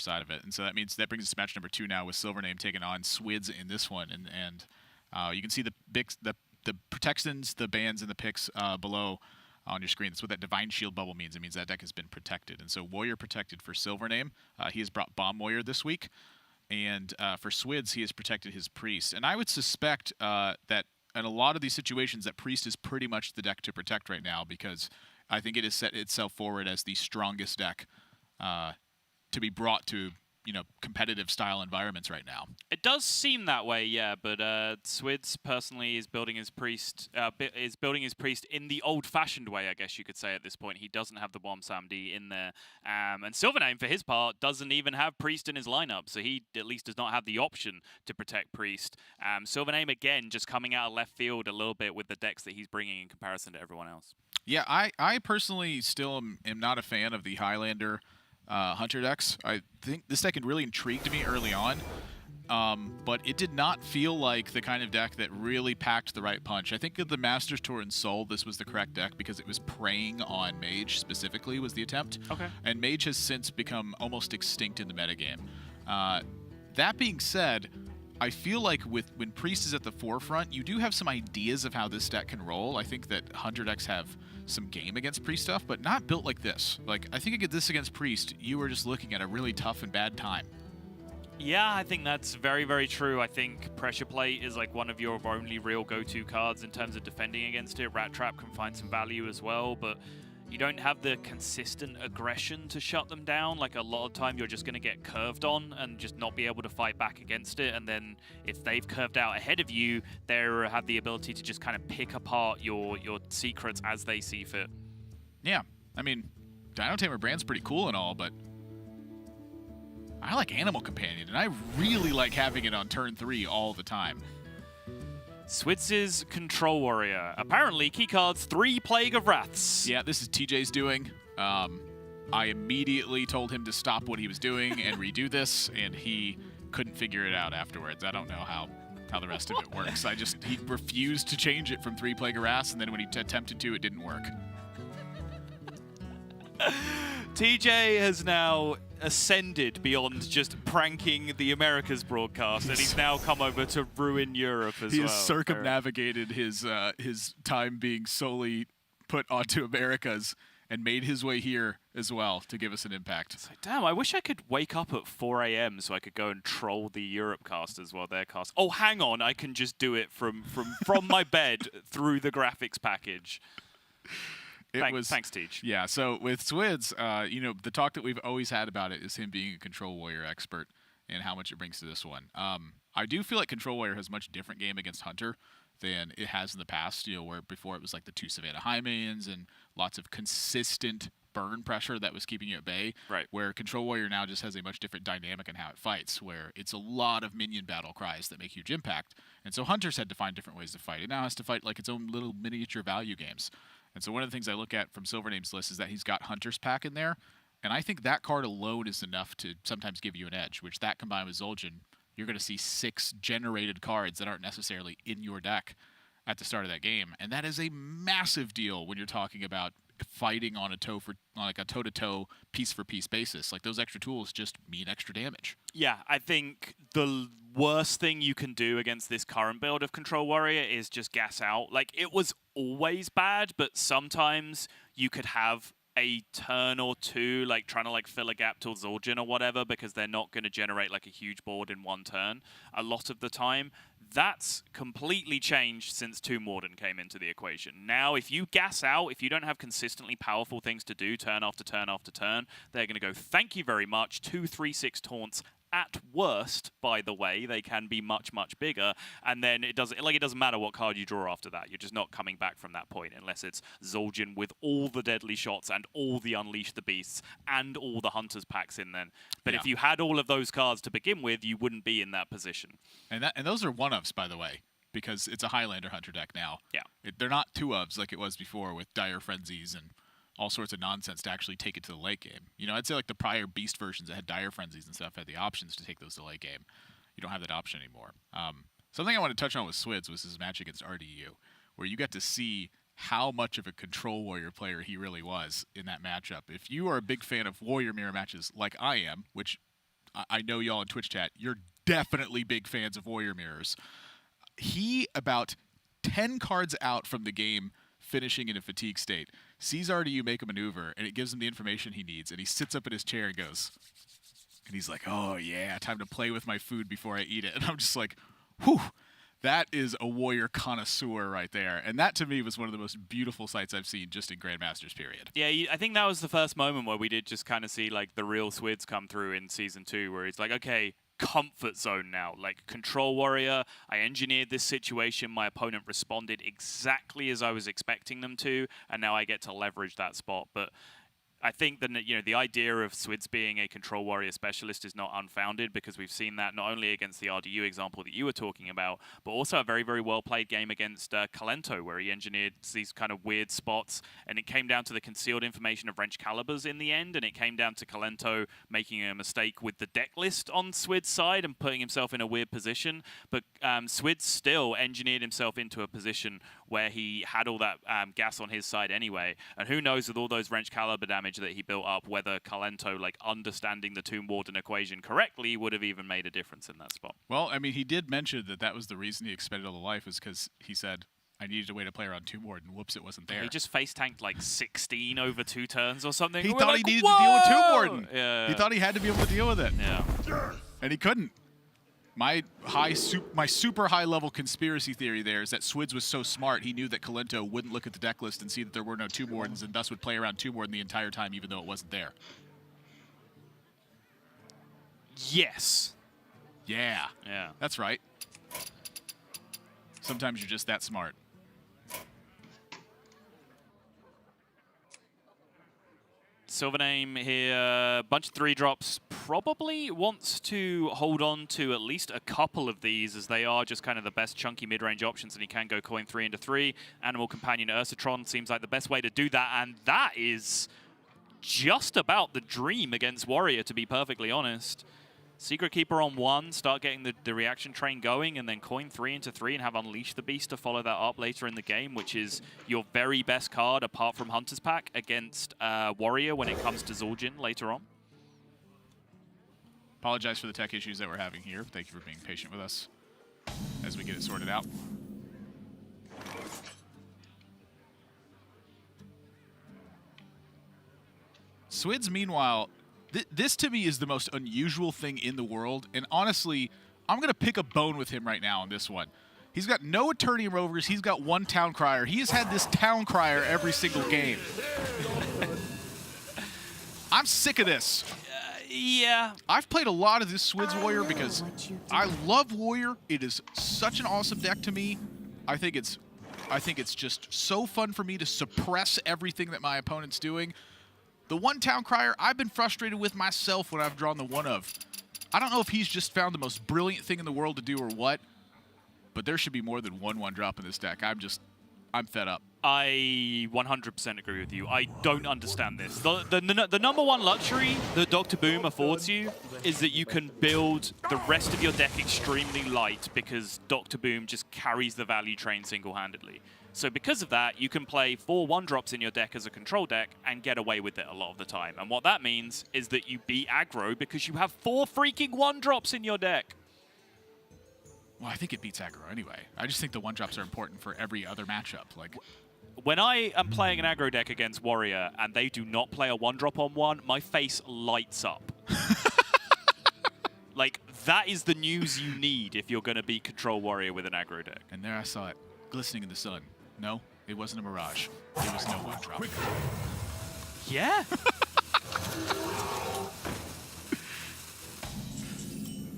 side of it. And so that means that brings us to match number 2 now with SilverName taking on Swidz in this one. And you can see the protections, the bans, and the picks below on your screen. That's what that Divine Shield bubble means. It means that deck has been protected. And so Warrior protected for SilverName. He has brought Bomb Warrior this week. And for Swidz, he has protected his Priest. And I would suspect that in a lot of these situations, that Priest is pretty much the deck to protect right now, because I think it has set itself forward as the strongest deck to be brought to competitive style environments right now. It does seem that way, yeah. But Swidz personally is building his priest in the old-fashioned way, I guess you could say at this point. He doesn't have the Bomb Samdi in there, and SilverName for his part doesn't even have priest in his lineup, so he at least does not have the option to protect priest. SilverName again just coming out of left field a little bit with the decks that he's bringing in comparison to everyone else. Yeah, I personally still am not a fan of the Highlander Hunter decks. I think this deck had really intrigued me early on, but it did not feel like the kind of deck that really packed the right punch. I think at the Masters Tour in Seoul, this was the correct deck because it was preying on Mage specifically was the attempt. Okay. And Mage has since become almost extinct in the metagame. That being said, I feel like when Priest is at the forefront, you do have some ideas of how this deck can roll. I think that Hunter decks have some game against Priest stuff, but not built like this. Like, I think this against Priest, you were just looking at a really tough and bad time. Yeah, I think that's very, very true. I think Pressure Plate is like one of your only real go-to cards in terms of defending against it. Rat Trap can find some value as well, but you don't have the consistent aggression to shut them down. Like, a lot of time you're just going to get curved on and just not be able to fight back against it. And then if they've curved out ahead of you, they have the ability to just kind of pick apart your secrets as they see fit. Yeah, I mean, Dino Tamer Brand's pretty cool and all, but I like Animal Companion, and I really like having it on turn 3 all the time. Switz's Control Warrior. Apparently, keycards 3 Plague of Wraths. Yeah, this is TJ's doing. I immediately told him to stop what he was doing and redo this, and he couldn't figure it out afterwards. I don't know how the rest of it works. He refused to change it from 3 Plague of Wraths, and then when he attempted to, it didn't work. TJ has now ascended beyond just pranking the Americas broadcast, and he's now come over to ruin Europe as well. He has circumnavigated his time being solely put onto Americas and made his way here as well to give us an impact. It's like, damn, I wish I could wake up at 4 a.m. so I could go and troll the Europe casters while they're cast. Oh, hang on, I can just do it from my bed through the graphics package. Thanks, Teach. Yeah, so with Swidz, the talk that we've always had about it is him being a Control Warrior expert and how much it brings to this one. I do feel like Control Warrior has a much different game against Hunter than it has in the past, where before it was like the 2 Savannah Hymens and lots of consistent burn pressure that was keeping you at bay. Right. Where Control Warrior now just has a much different dynamic in how it fights, where it's a lot of minion battle cries that make huge impact. And so Hunter's had to find different ways to fight. It now has to fight like its own little miniature value games. And so one of the things I look at from SilverName's list is that he's got Hunter's Pack in there, and I think that card alone is enough to sometimes give you an edge, which that combined with Zul'jin, you're going to see 6 generated cards that aren't necessarily in your deck at the start of that game. And that is a massive deal when you're talking about fighting on a toe-to-toe, piece-for-piece basis. Like, those extra tools just mean extra damage. Yeah, I think the worst thing you can do against this current build of Control Warrior is just gas out. Like, it was always bad, but sometimes you could have a turn or two, like trying to fill a gap till Zul'jin or whatever, because they're not going to generate like a huge board in one turn a lot of the time. That's completely changed since Tomb Warden came into the equation. Now, if you gas out, if you don't have consistently powerful things to do turn after turn after turn, they're going to go, thank you very much, 2/3/6 taunts. At worst, by the way, they can be much, much bigger, and then it doesn't matter what card you draw after that. You're just not coming back from that point unless it's Zul'jin with all the deadly shots and all the Unleash the Beasts and all the Hunter's Packs in then. But if you had all of those cards to begin with, you wouldn't be in that position. And those are 1-ofs, by the way, because it's a Highlander Hunter deck now. Yeah. They're not 2-ofs like it was before with Dire Frenzies and all sorts of nonsense to actually take it to the late game. I'd say like the prior Beast versions that had Dire Frenzies and stuff had the options to take those to late game. You don't have that option anymore. Something I want to touch on with Swidz was his match against RDU, where you got to see how much of a Control Warrior player he really was in that matchup. If you are a big fan of Warrior mirror matches like I am, which I know y'all in Twitch chat, you're definitely big fans of Warrior Mirrors. He, about 10 cards out from the game, finishing in a fatigue state, sees RDU make a maneuver, and it gives him the information he needs, and he sits up in his chair and goes, and he's like, oh yeah, time to play with my food before I eat it. And I'm just like, whew, that is a Warrior connoisseur right there. And that, to me, was one of the most beautiful sights I've seen just in Grandmasters, period. Yeah, I think that was the first moment where we did just kind of see, like, the real Swidz come through in Season 2, where it's like, okay, comfort zone now. Like, Control Warrior, I engineered this situation, my opponent responded exactly as I was expecting them to, and now I get to leverage that spot. But I think that, you know, the idea of Swidz being a Control Warrior specialist is not unfounded, because we've seen that not only against the RDU example that you were talking about, but also a very, very well-played game against Kalento, where he engineered these kind of weird spots, and it came down to the concealed information of Wrench Calibers in the end, and it came down to Kalento making a mistake with the deck list on Swid's side and putting himself in a weird position. But Swidz still engineered himself into a position where he had all that gas on his side anyway, and who knows, with all those Wrench Caliber damage that he built up, whether Kalento, like, understanding the Tomb Warden equation correctly would have even made a difference in that spot. Well, I mean, he did mention that that was the reason he expended all the life, is because he said, I needed a way to play around Tomb Warden. Whoops, it wasn't there. He just face tanked like 16 over 2 turns or something. He thought he needed to deal with Tomb Warden. Yeah. He thought he had to be able to deal with it. Yeah. And he couldn't. My super high level conspiracy theory there is that Swidz was so smart, he knew that Kalento wouldn't look at the deck list and see that there were no Tomb Wardens, and thus would play around Tomb Warden the entire time, even though it wasn't there. Yes. Yeah. Yeah. That's right. Sometimes you're just that smart. SilverName here, bunch of 3-drops, probably wants to hold on to at least a couple of these, as they are just kind of the best chunky mid-range options, and he can go coin 3 into 3. Animal Companion Ursatron seems like the best way to do that, and that is just about the dream against Warrior, to be perfectly honest. Secret Keeper on 1, start getting the reaction train going, and then coin 3 into 3 and have Unleash the Beast to follow that up later in the game, which is your very best card apart from Hunter's Pack against Warrior when it comes to Zul'jin later on. Apologize for the tech issues that we're having here. Thank you for being patient with us as we get it sorted out. Swidz, meanwhile, this to me is the most unusual thing in the world, and honestly, I'm going to pick a bone with him right now on this one. He's got no Attorney Rovers, he's got 1 Town Crier. He has had this Town Crier every single game. I'm sick of this. Yeah. I've played a lot of this Swidz Warrior because I love Warrior. It is such an awesome deck to me. I think it's just so fun for me to suppress everything that my opponent's doing. The 1 Town Crier, I've been frustrated with myself when I've drawn the 1 of. I don't know if he's just found the most brilliant thing in the world to do or what, but there should be more than 1/1 drop in this deck. I'm fed up. I 100% agree with you. I don't understand this. The number one luxury that Dr. Boom affords you is that you can build the rest of your deck extremely light, because Dr. Boom just carries the value train single-handedly. So because of that, you can play 4 1-drops in your deck as a control deck and get away with it a lot of the time. And what that means is that you beat aggro because you have 4 freaking 1-drops in your deck. Well, I think it beats aggro anyway. I just think the 1-drops are important for every other matchup. Like, when I am playing an aggro deck against Warrior and they do not play a 1-drop on 1, my face lights up. Like, that is the news you need if you're going to beat Control Warrior with an aggro deck. And there I saw it, glistening in the sun. No, it wasn't a mirage. It was no 1-drop. Yeah.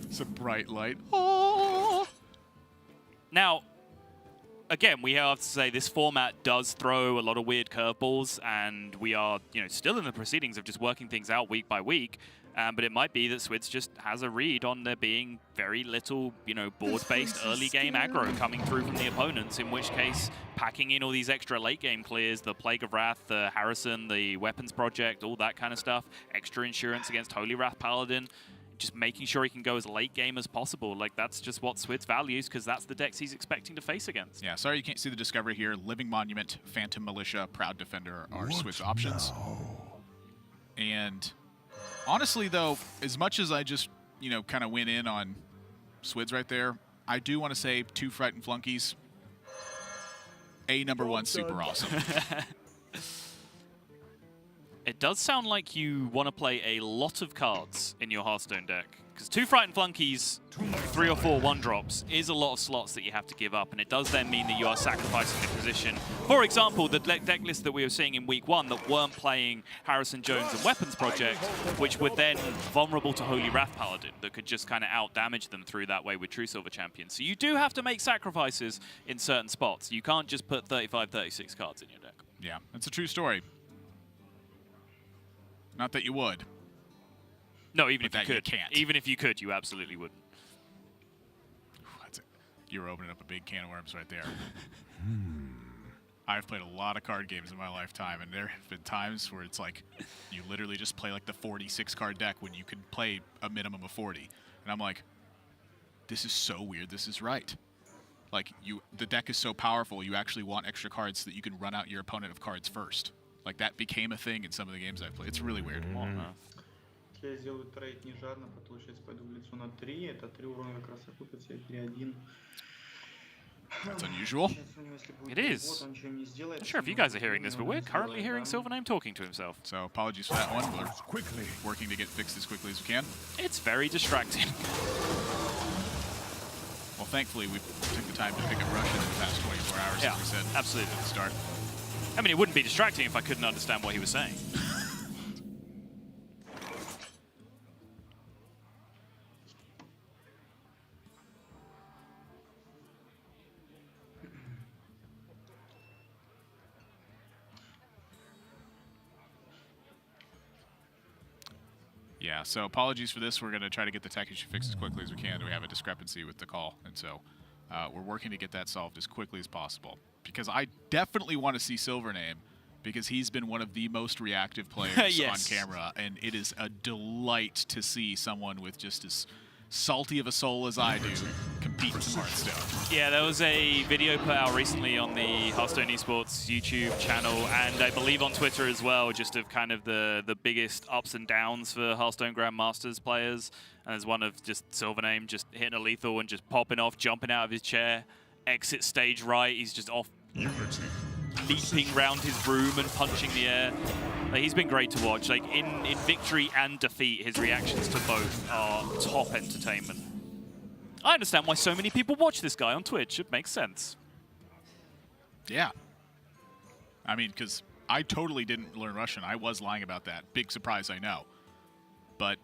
It's a bright light. Oh. Now, again, we have to say this format does throw a lot of weird curveballs, and we are, still in the proceedings of just working things out week by week. But it might be that Swidz just has a read on there being very little, board-based early game aggro coming through from the opponents, in which case packing in all these extra late game clears, the Plague of Wrath, the Harrison, the Weapons Project, all that kind of stuff, extra insurance against Holy Wrath Paladin, just making sure he can go as late game as possible. Like, that's just what Swidz values, because that's the decks he's expecting to face against. Yeah, sorry you can't see the discovery here. Living Monument, Phantom Militia, Proud Defender are Swidz options. And honestly, though, as much as I just you know, kind of went in on Swidz right there. I do want to say 2 Frightened Flunkies. #1 super awesome. It does sound like you want to play a lot of cards in your Hearthstone deck. Because 2 Frightened Flunkies, 3 or 4 1-drops is a lot of slots that you have to give up, and it does then mean that you are sacrificing the position. For example, the deck list that we were seeing in week 1 that weren't playing Harrison Jones and Weapons Project, which were then vulnerable to Holy Wrath Paladin, that could just kind of out-damage them through that way with True Silver Champions. So you do have to make sacrifices in certain spots. You can't just put 35, 36 cards in your deck. Yeah, that's a true story. Not that you would. No, even but if you could. You can't. Even if you could, you absolutely wouldn't. That's it. You're opening up a big can of worms right there. I've played a lot of card games in my lifetime, and there have been times where it's like you literally just play like the 46-card deck when you can play a minimum of 40. And I'm like, this is so weird. This is right. Like, the deck is so powerful, you actually want extra cards so that you can run out your opponent of cards first. Like, that became a thing in some of the games I've played. It's really weird. Если я сделаю трейд не жадно, получается, пойду в лицо на 3, это 3 урона как раз окупится, 3-1. That's unusual. It is. I'm not sure if you guys are hearing this, but we're currently hearing SilverName talking to himself. So apologies for that one. We're working to get fixed as quickly as we can. It's very distracting. Well, thankfully, we took the time to pick up Russian in the past 24 hours, Yeah, as we said. absolutely. At the start. I mean, it wouldn't be distracting if I couldn't understand what he was saying. Yeah, so apologies for this. We're going to try to get the tech issue fixed as quickly as we can. We have a discrepancy with the call, and so we're working to get that solved as quickly as possible. Because I definitely want to see SilverName, because he's been one of the most reactive players Yes. on camera, and it is a delight to see someone with just as salty of a soul as I do compete in Hearthstone. Yeah, there was a video put out recently on the Hearthstone Esports YouTube channel, and I believe on Twitter as well, just of kind of the biggest ups and downs for Hearthstone Grandmasters players. And there's one of just SilverName just hitting a lethal and just popping off, jumping out of his chair, exit stage right, he's just off leaping around his room and punching the air. Like, he's been great to watch. Like, in victory and defeat, his reactions to both are top entertainment. I understand why so many people watch this guy on Twitch. It makes sense. Yeah. I mean, because I totally didn't learn Russian. I was lying about that. Big surprise, I know. But,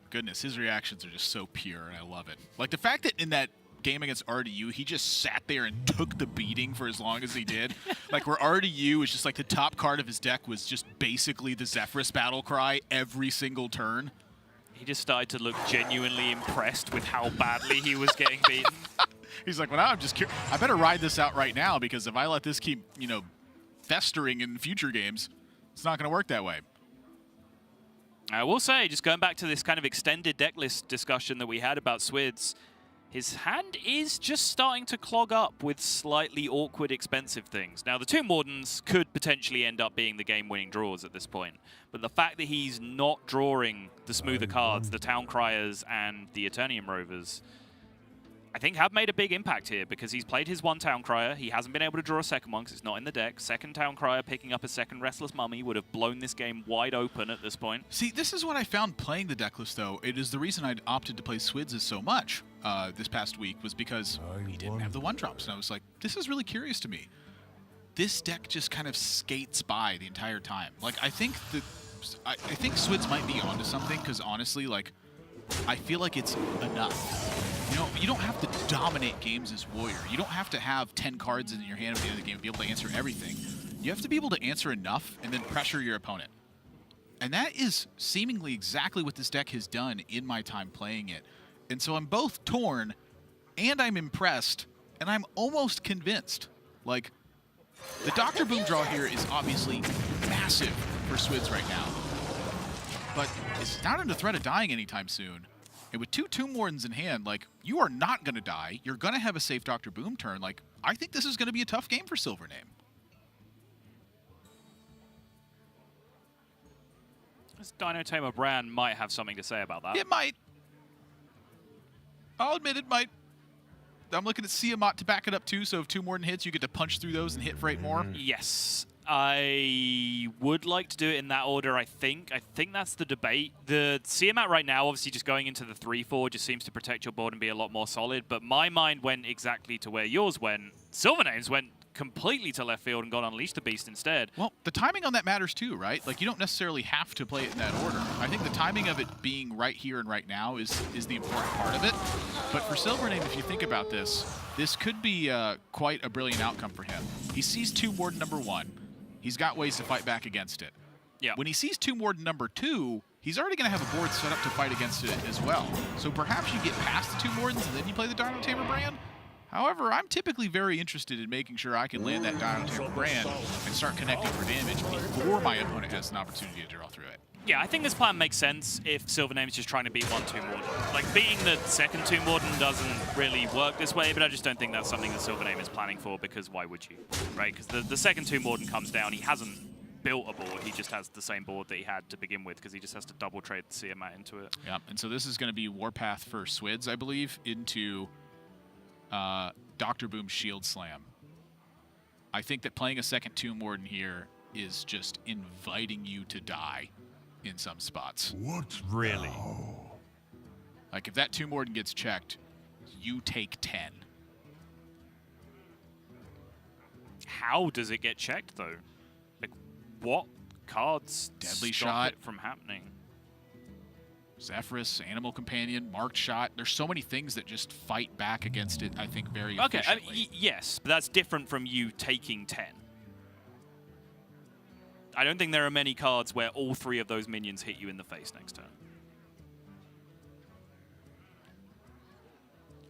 goodness, his reactions are just so pure, and I love it. Like, the fact that in that game against RDU, he just sat there and took the beating for as long as he did. Like, where RDU was just like the top card of his deck was just basically the Zephyrus battle cry every single turn. He just started to look genuinely impressed with how badly he was getting beaten. He's like, well, now I'm just curious. I better ride this out right now, because if I let this keep, you know, festering in future games, it's not going to work that way. I will say, just going back to this kind of extended deck list discussion that we had about Swidz, his hand is just starting to clog up with slightly awkward, expensive things. Now, the Tomb Wardens could potentially end up being the game-winning draws at this point, but the fact that he's not drawing the smoother cards, the Town Criers and the Eternium Rovers, I think have made a big impact here, because he's played his one Town Crier. He hasn't been able to draw a second one because it's not in the deck. Second Town Crier picking up a second Restless Mummy would have blown this game wide open at this point. See, this is what I found playing the deck list, though. It is the reason I opted to play Swidz so much this past week, was because he didn't have the one-drops. And I was like, this is really curious to me. This deck just kind of skates by the entire time. Like, I think I think Swidz might be onto something, because honestly, like, I feel like it's enough. You know, you don't have to dominate games as Warrior. You don't have to have 10 cards in your hand at the end of the game and be able to answer everything. You have to be able to answer enough and then pressure your opponent. And that is seemingly exactly what this deck has done in my time playing it. And so I'm both torn, and I'm impressed, and I'm almost convinced. Like, the Dr. Boom draw here is obviously massive for Swidz right now. But it's not under threat of dying anytime soon. And with 2 Tomb Wardens in hand, like, you are not going to die. You're going to have a safe Dr. Boom turn. Like, I think this is going to be a tough game for SilverName. This Dino Tamer brand might have something to say about that. It might. I'll admit it might. I'm looking at Siamat to back it up too, so if 2 more than hits, you get to punch through those and hit for 8 more. Yes. I would like to do it in that order, I think. I think that's the debate. The Siamat right now, obviously just going into the 3-4 just seems to protect your board and be a lot more solid, but my mind went exactly to where yours went. SilverName's went completely to left field and got Unleash the Beast instead. Well, the timing on that matters too, right? Like, you don't necessarily have to play it in that order. I think the timing of it being right here and right now is the important part of it. But for SilverName, if you think about this, this could be quite a brilliant outcome for him. He sees Tomb Warden number 1. He's got ways to fight back against it. Yeah. When he sees Tomb Warden number 2, he's already going to have a board set up to fight against it as well. So perhaps you get past the Tomb Wardens and then you play the Dino Tamer brand. However, I'm typically very interested in making sure I can land that Dino Tamer brand and start connecting for damage before my opponent has an opportunity to draw through it. Yeah, I think this plan makes sense if SilverName's just trying to beat 1 Tomb Warden. Like, beating the second Tomb Warden doesn't really work this way, but I just don't think that's something that SilverName is planning for, because why would you, right? Because the second Tomb Warden comes down, he hasn't built a board, he just has the same board that he had to begin with, because he just has to double trade the Siamat into it. Yeah, and so this is going to be Warpath for Swidz, I believe, into Dr. Boom's Shield Slam. I think that playing a second Tomb Warden here is just inviting you to die in some spots. What Really? now? Like, if that Tomb Warden gets checked, you take 10. How does it get checked, though? Like, what cards Deadly stop Shot. it from happening? Zephyrus, Animal Companion, Marked Shot. There's so many things that just fight back against it, I think, very Okay, efficiently. yes, but that's different from you taking 10. I don't think there are many cards where all 3 of those minions hit you in the face next turn.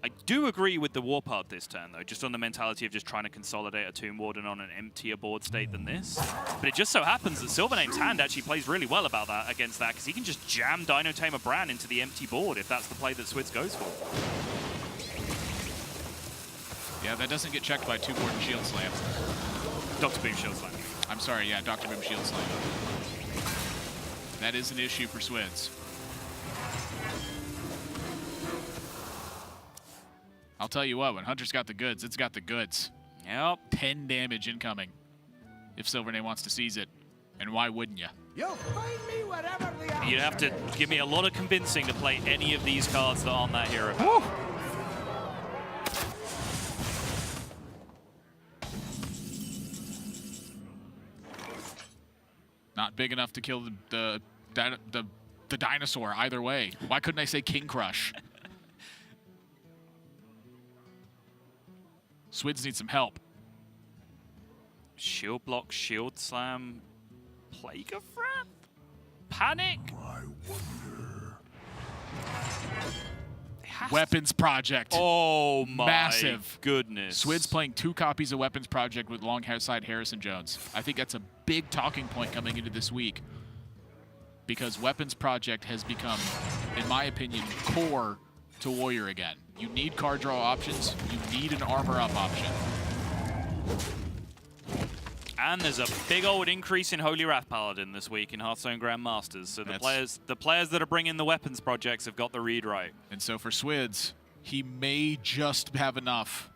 I do agree with the Warpath this turn, though, just on the mentality of just trying to consolidate a Tomb Warden on an emptier board state than this. But it just so happens that SilverName's hand actually plays really well about that against that, because he can just jam Dino Tamer Bran into the empty board if that's the play that Swidz goes for. Yeah, that doesn't get checked by Tomb Warden Shield Slam. Dr. Boom Shield Slam. I'm sorry, yeah, Dr. Boom Shield Slam. That is an issue for Swidz. I'll tell you what, when Hunter's got the goods, it's got the goods. Yep. 10 damage incoming if SilverName wants to seize it. And why wouldn't you? You'll find me wherever the You'd have to give me a lot of convincing to play any of these cards that aren't that hero. Not big enough to kill the dinosaur either way. Why couldn't I say King Crush? Swidz needs some help. Shield block, shield slam, Plague of Wrath? Panic? I wonder. It has Weapons Project. Oh my Massive. goodness. Swidz playing 2 copies of Weapons Project with alongside Harrison Jones. I think that's a big talking point coming into this week, because Weapons Project has become, in my opinion, core to Warrior again. You need card draw options. You need an armor up option. And there's a big old increase in Holy Wrath Paladin this week in Hearthstone Grandmasters. So the players that are bringing the weapons projects have got the read right. And so for Swidz, he may just have enough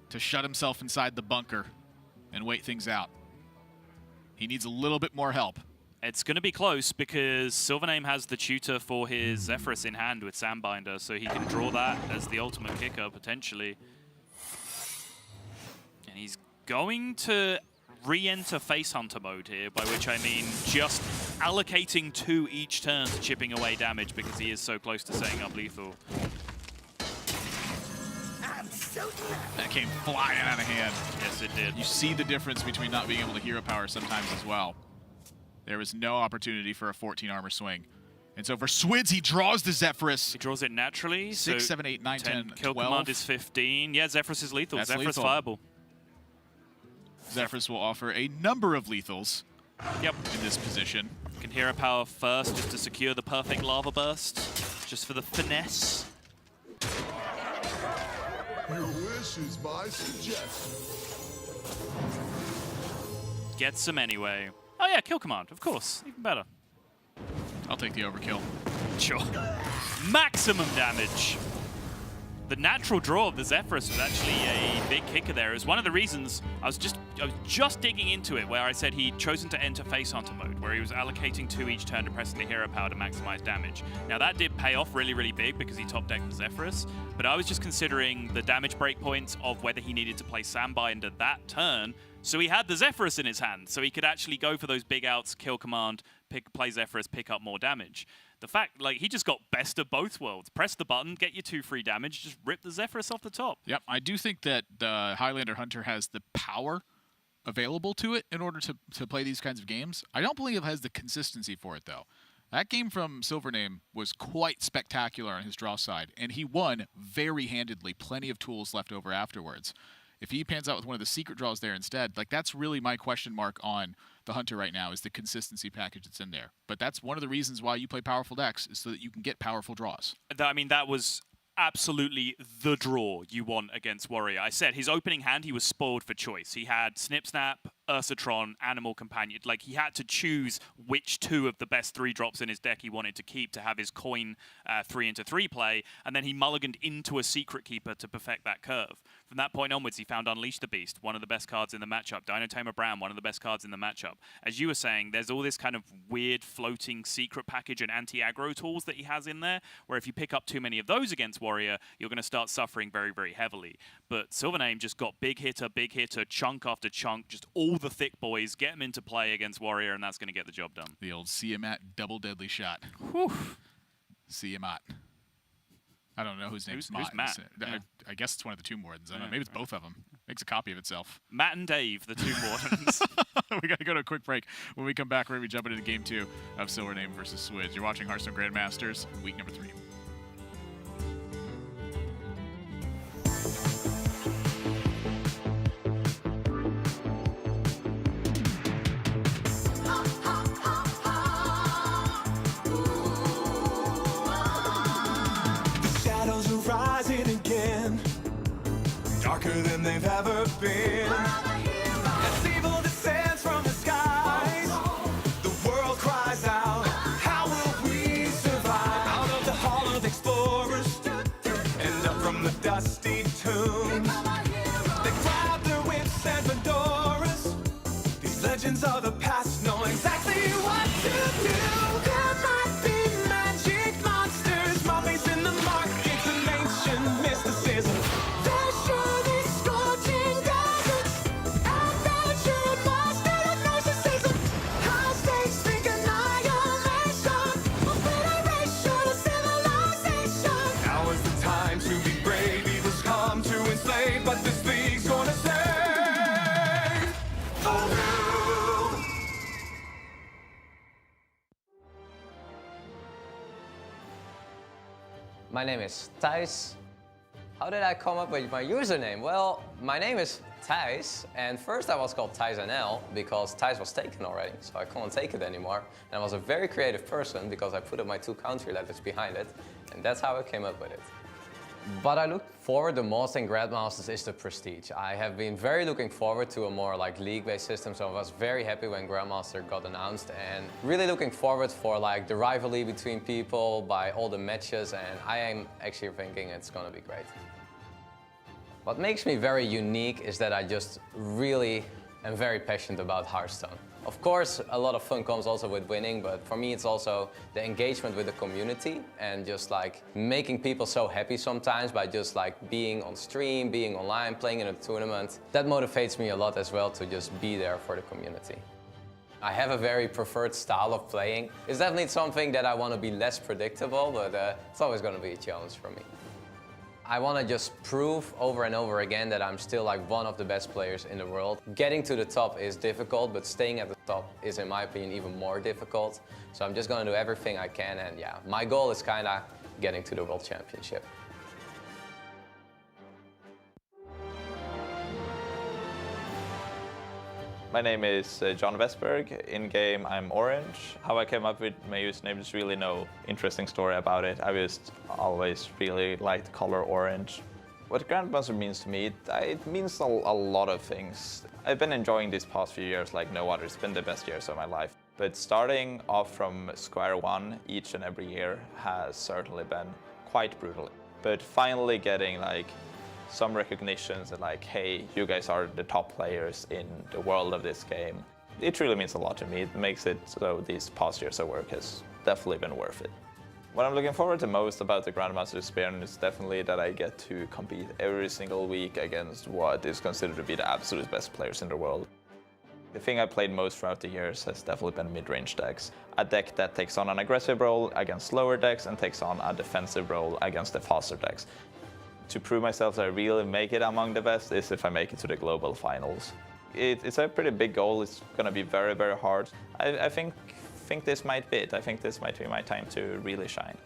to shut himself inside the bunker and wait things out. He needs a little bit more help. It's going to be close because SilverName has the tutor for his Zephyrus in hand with Sandbinder, so he can draw that as the ultimate kicker, potentially. And he's going to re-enter Face Hunter mode here, by which I mean just allocating 2 each turn to chipping away damage because he is so close to setting up lethal. That came flying out of hand. Yes, it did. You see the difference between not being able to hero power sometimes as well. There was no opportunity for a 14 armor swing. And so for Swidz, he draws the Zephyrus. He draws it naturally. 6, so 7, 8, 9, 10, Kill 12. command is 15. Yeah, Zephyrus is lethal. That's Zephyrus lethal. fireball. Zephyrus will offer a number of lethals Yep. in this position. Can hero power first just to secure the perfect lava burst. Just for the finesse. Your wish is my suggestion. Gets him anyway. Oh yeah, kill command, of course, even better. I'll take the overkill. Sure. Maximum damage. The natural draw of the Zephyrus was actually a big kicker there. It was one of the reasons I was just digging into it, where I said he'd chosen to enter Face Hunter mode, where he was allocating 2 each turn, depressing the hero power to maximize damage. Now that did pay off really, really big because he top decked the Zephyrus, but I was just considering the damage breakpoints of whether he needed to play Sandbinder that turn, so he had the Zephyrus in his hand, so he could actually go for those big outs, kill command, play Zephyrus, pick up more damage. The fact, like, he just got best of both worlds. Press the button, get you 2 free damage, just rip the Zephyrus off the top. Yep, I do think that the Highlander Hunter has the power available to it in order to play these kinds of games. I don't believe it has the consistency for it, though. That game from SilverName was quite spectacular on his draw side, and he won very handedly, plenty of tools left over afterwards. If he pans out with one of the secret draws there instead, like, that's really my question mark on the Hunter right now, is the consistency package that's in there. But that's one of the reasons why you play powerful decks, is so that you can get powerful draws. I mean, that was absolutely the draw you want against Warrior. I said his opening hand, he was spoiled for choice. He had Snip Snap, Ursatron, Animal Companion. Like, he had to choose which 2 of the best 3 drops in his deck he wanted to keep to have his coin 3-into-3 play, and then he mulliganed into a Secret Keeper to perfect that curve. From that point onwards, he found Unleash the Beast, one of the best cards in the matchup. Dino-Tamer Bram, one of the best cards in the matchup. As you were saying, there's all this kind of weird floating secret package and anti-aggro tools that he has in there, where if you pick up too many of those against Warrior, you're going to start suffering very, very heavily. But SilverName just got big hitter, chunk after chunk, just all the thick boys, get them into play against Warrior, and that's going to get the job done. The old Siamat double deadly shot. Whew. Siamat. I don't know whose name's Who's Matt? Yeah. I guess it's one of the 2 Wardens. I don't know. Maybe it's both of them. Makes a copy of itself. Matt and Dave, the 2 Wardens. We got to go to a quick break. When we come back, we're going to be jumping into Game 2 of SilverName versus Swidz. You're watching Hearthstone Grandmasters, week number 3. Darker than they've ever been. As evil descends from the skies, the world cries out, how will we survive? Out of the hall of explorers, and up from the dusty tombs, they grab their whips and fedoras. These legends of the past know exactly what to do. There might be magic monsters, mummies in the markets, and ancient mysticism. But this league's gonna save the world. My name is Thijs. How did I come up with my username? Well, my name is Thijs, and first I was called Thijs NL because Thijs was taken already, so I couldn't take it anymore. And I was a very creative person because I put up my 2 country letters behind it, and that's how I came up with it. What I look forward the most in Grandmasters is the prestige. I have been very looking forward to a more like league-based system, so I was very happy when Grandmaster got announced, and really looking forward for like the rivalry between people by all the matches, and I am actually thinking it's gonna be great. What makes me very unique is that I just really am very passionate about Hearthstone. Of course, a lot of fun comes also with winning, but for me it's also the engagement with the community and just like making people so happy sometimes by just like being on stream, being online, playing in a tournament. That motivates me a lot as well to just be there for the community. I have a very preferred style of playing. It's definitely something that I want to be less predictable, but it's always going to be a challenge for me. I want to just prove over and over again that I'm still like one of the best players in the world. Getting to the top is difficult, but staying at the top is, in my opinion, even more difficult. So I'm just going to do everything I can, and yeah, my goal is kind of getting to the World Championship. My name is John Westberg. In game, I'm orange. How I came up with my username, there's really no interesting story about it. I just always really liked color orange. What Grandmaster means to me, it means a lot of things. I've been enjoying these past few years like no other. It's been the best years of my life. But starting off from square one each and every year has certainly been quite brutal. But finally getting like some recognitions and like, hey, you guys are the top players in the world of this game. It really means a lot to me. It makes it so these past years of work has definitely been worth it. What I'm looking forward to most about the Grandmaster experience is definitely that I get to compete every single week against what is considered to be the absolute best players in the world. The thing I played most throughout the years has definitely been mid-range decks. A deck that takes on an aggressive role against slower decks and takes on a defensive role against the faster decks. To prove myself that I really make it among the best is if I make it to the global finals. It's a pretty big goal. It's going to be very, very hard. I think this might be it. I think this might be my time to really shine.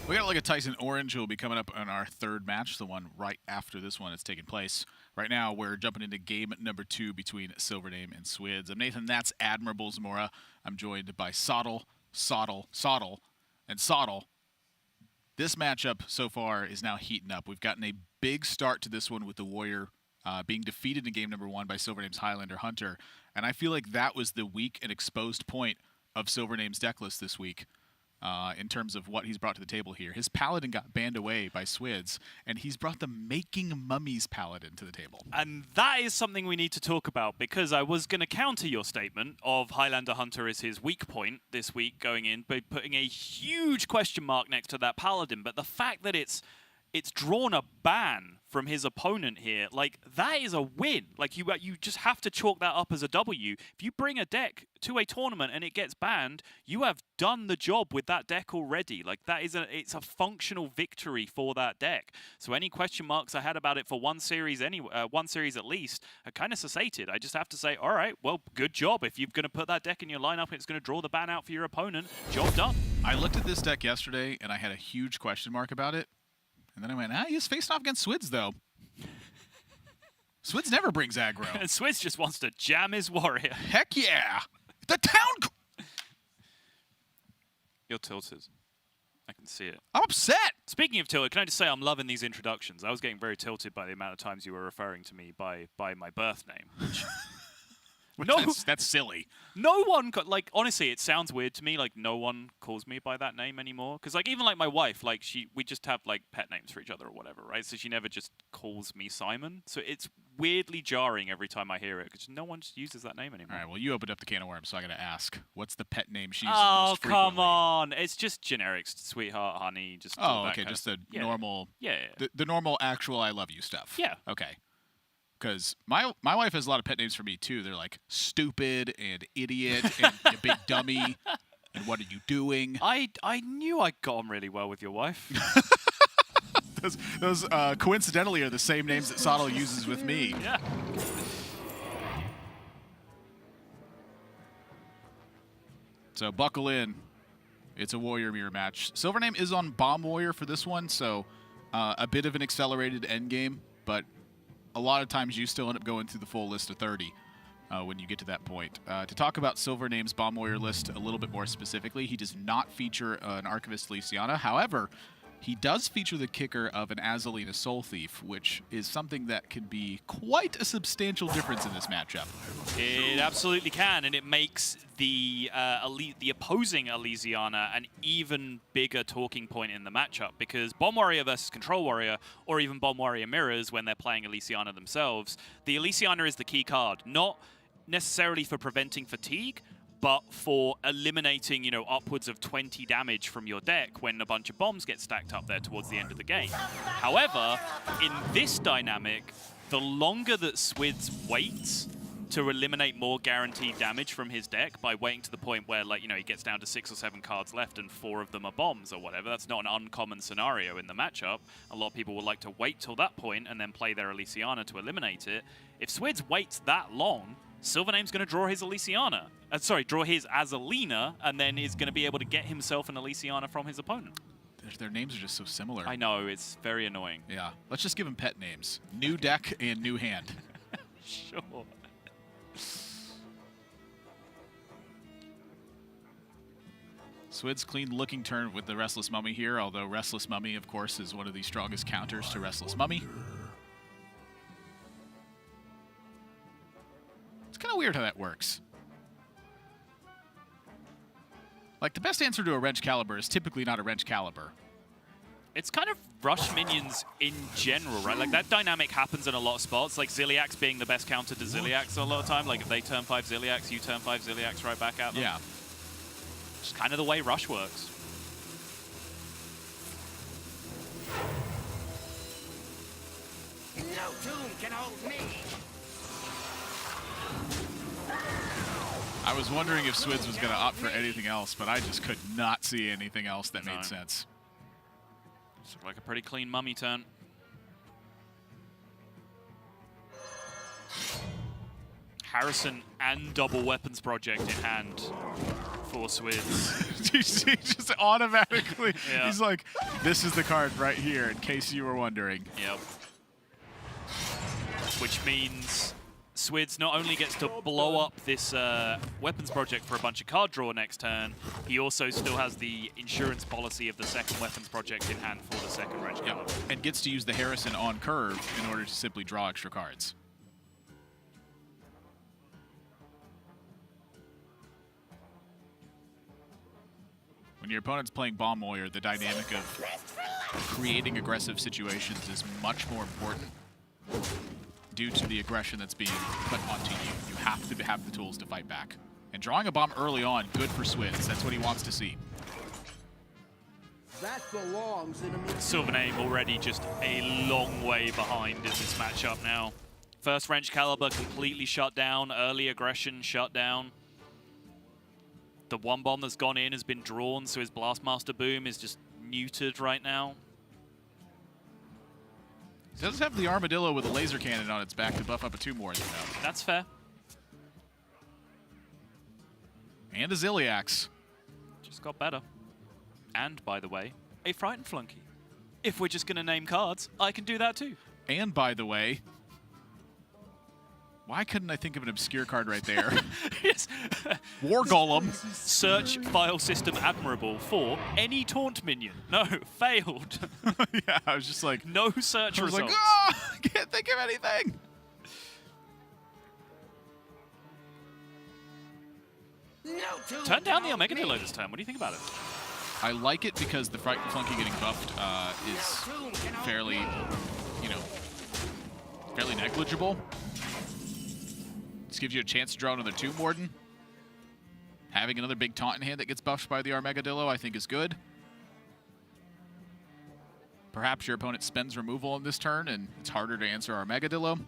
We got to look at Tyson Orange, who will be coming up on our third match, the one right after this one that's taking place. Right now, we're jumping into game number 2 between SilverName and Swidz. I'm Nathan, that's Admirable Zamora. I'm joined by Soddle, and Soddle. This matchup so far is now heating up. We've gotten a big start to this one with the Warrior being defeated in game number 1 by SilverName's Highlander Hunter. And I feel like that was the weak and exposed point of SilverName's deck list this week. In terms of what he's brought to the table here. His Paladin got banned away by Swidz, and he's brought the Making Mummies Paladin to the table. And that is something we need to talk about, because I was going to counter your statement of Highlander Hunter is his weak point this week going in by putting a huge question mark next to that Paladin. But the fact that it's drawn a ban from his opponent here, like, that is a win. Like, you just have to chalk that up as a W. If you bring a deck to a tournament and it gets banned, you have done the job with that deck already. Like, it's a functional victory for that deck. So any question marks I had about it for one series at least are kind of cessated. I just have to say, all right, well, good job. If you're going to put that deck in your lineup and it's going to draw the ban out for your opponent, job done. I looked at this deck yesterday, and I had a huge question mark about it. And then I went, he's facing off against Swidz, though. Swidz never brings aggro. And Swidz just wants to jam his warrior. Heck yeah! The town... You're tilted. I can see it. I'm upset! Speaking of tilted, can I just say I'm loving these introductions. I was getting very tilted by the amount of times you were referring to me by my birth name. That's silly. No one, like, honestly, it sounds weird to me. Like, no one calls me by that name anymore. Because, like, even like my wife, like, we just have like pet names for each other or whatever, right? So she never just calls me Simon. So it's weirdly jarring every time I hear it because no one just uses that name anymore. All right, well, you opened up the can of worms, so I got to ask, what's the pet name she uses Oh, most frequently? come on! It's just generics, sweetheart, honey, just. all that Okay, kind just of the normal. Yeah. The normal actual I love you stuff. Yeah. Okay. Because my wife has a lot of pet names for me, too. They're like stupid and idiot and you big dummy and what are you doing? I knew I got on really well with your wife. Those coincidentally are the same names that Soddle uses with me. Yeah. So buckle in. It's a Warrior Mirror match. SilverName is on Bomb Warrior for this one, so a bit of an accelerated endgame, but a lot of times you still end up going through the full list of 30 when you get to that point. To talk about SilverName's Bomb Warrior list a little bit more specifically, he does not feature an Archivist Lysiana. However, he does feature the kicker of an Azalina Soul Thief, which is something that can be quite a substantial difference in this matchup. It absolutely can, and it makes the opposing Elysiana an even bigger talking point in the matchup, because Bomb Warrior versus Control Warrior, or even Bomb Warrior mirrors when they're playing Elysiana themselves, the Elysiana is the key card, not necessarily for preventing fatigue, but for eliminating, upwards of 20 damage from your deck when a bunch of bombs get stacked up there towards the end of the game. However, in this dynamic, the longer that Swidz waits to eliminate more guaranteed damage from his deck by waiting to the point where, he gets down to 6 or 7 cards left and 4 of them are bombs or whatever. That's not an uncommon scenario in the matchup. A lot of people will like to wait till that point and then play their Elysiana to eliminate it. If Swidz waits that long, SilverName's going to draw his Elysiana. sorry, draw his Azalina, and then is going to be able to get himself an Elysiana from his opponent. Their names are just so similar. I know, it's very annoying. Yeah, let's just give them pet names. New deck and new hand. Sure. Swidz clean looking turn with the Restless Mummy here, although Restless Mummy, of course, is one of the strongest counters to Restless Mummy. It's kind of weird how that works. Like, the best answer to a Wrench Caliber is typically not a Wrench Caliber. It's kind of rush minions in general, right? Like, that dynamic happens in a lot of spots, like Ziliax being the best counter to Ziliax a lot of time. Like, if they turn 5 Ziliax, you turn 5 Ziliax right back at them. Yeah. It's kind of the way rush works. No tomb can hold me. I was wondering if Swidz was going to opt for anything else, but I just could not see anything else that No. made sense. Looks like a pretty clean mummy turn. Harrison and double weapons project in hand for Swidz. You see, just automatically, Yeah. he's like, this is the card right here, in case you were wondering. Yep. Which means Swidz not only gets to blow up this weapons project for a bunch of card draw next turn, he also still has the insurance policy of the second weapons project in hand for the second Wrench Caliber. Yep. And gets to use the Harrison on curve in order to simply draw extra cards. When your opponent's playing Bomb Warrior, the dynamic of creating aggressive situations is much more important due to the aggression that's being put onto you. You have to have the tools to fight back. And drawing a bomb early on, good for Swidz. That's what he wants to see. That belongs in a SilverName already just a long way behind in this matchup now. First Wrench Caliber completely shut down, early aggression shut down. The one bomb that's gone in has been drawn, so his Blastmaster Boom is just muted right now. He does have the Armadillo with a laser cannon on its back to buff up a 2 more, though. That's fair. And a Ziliax. Just got better. And, by the way, a Frightened Flunky. If we're just going to name cards, I can do that too. And by the way, why couldn't I think of an obscure card right there? Yes. War Golem. Search file system admirable for any taunt minion. No, failed. Yeah, I was just like, No search I was results. like, ah, I can't think of anything. no tomb Turn down the can Omega hold Dillo me. this time. What do you think about it? I like it because the Frightened Flunky getting buffed is fairly, you know, fairly negligible. This gives you a chance to draw another Tomb Warden. Having another big taunt in hand that gets buffed by the Armagadillo, I think, is good. Perhaps your opponent spends removal on this turn, and it's harder to answer Armagadillo.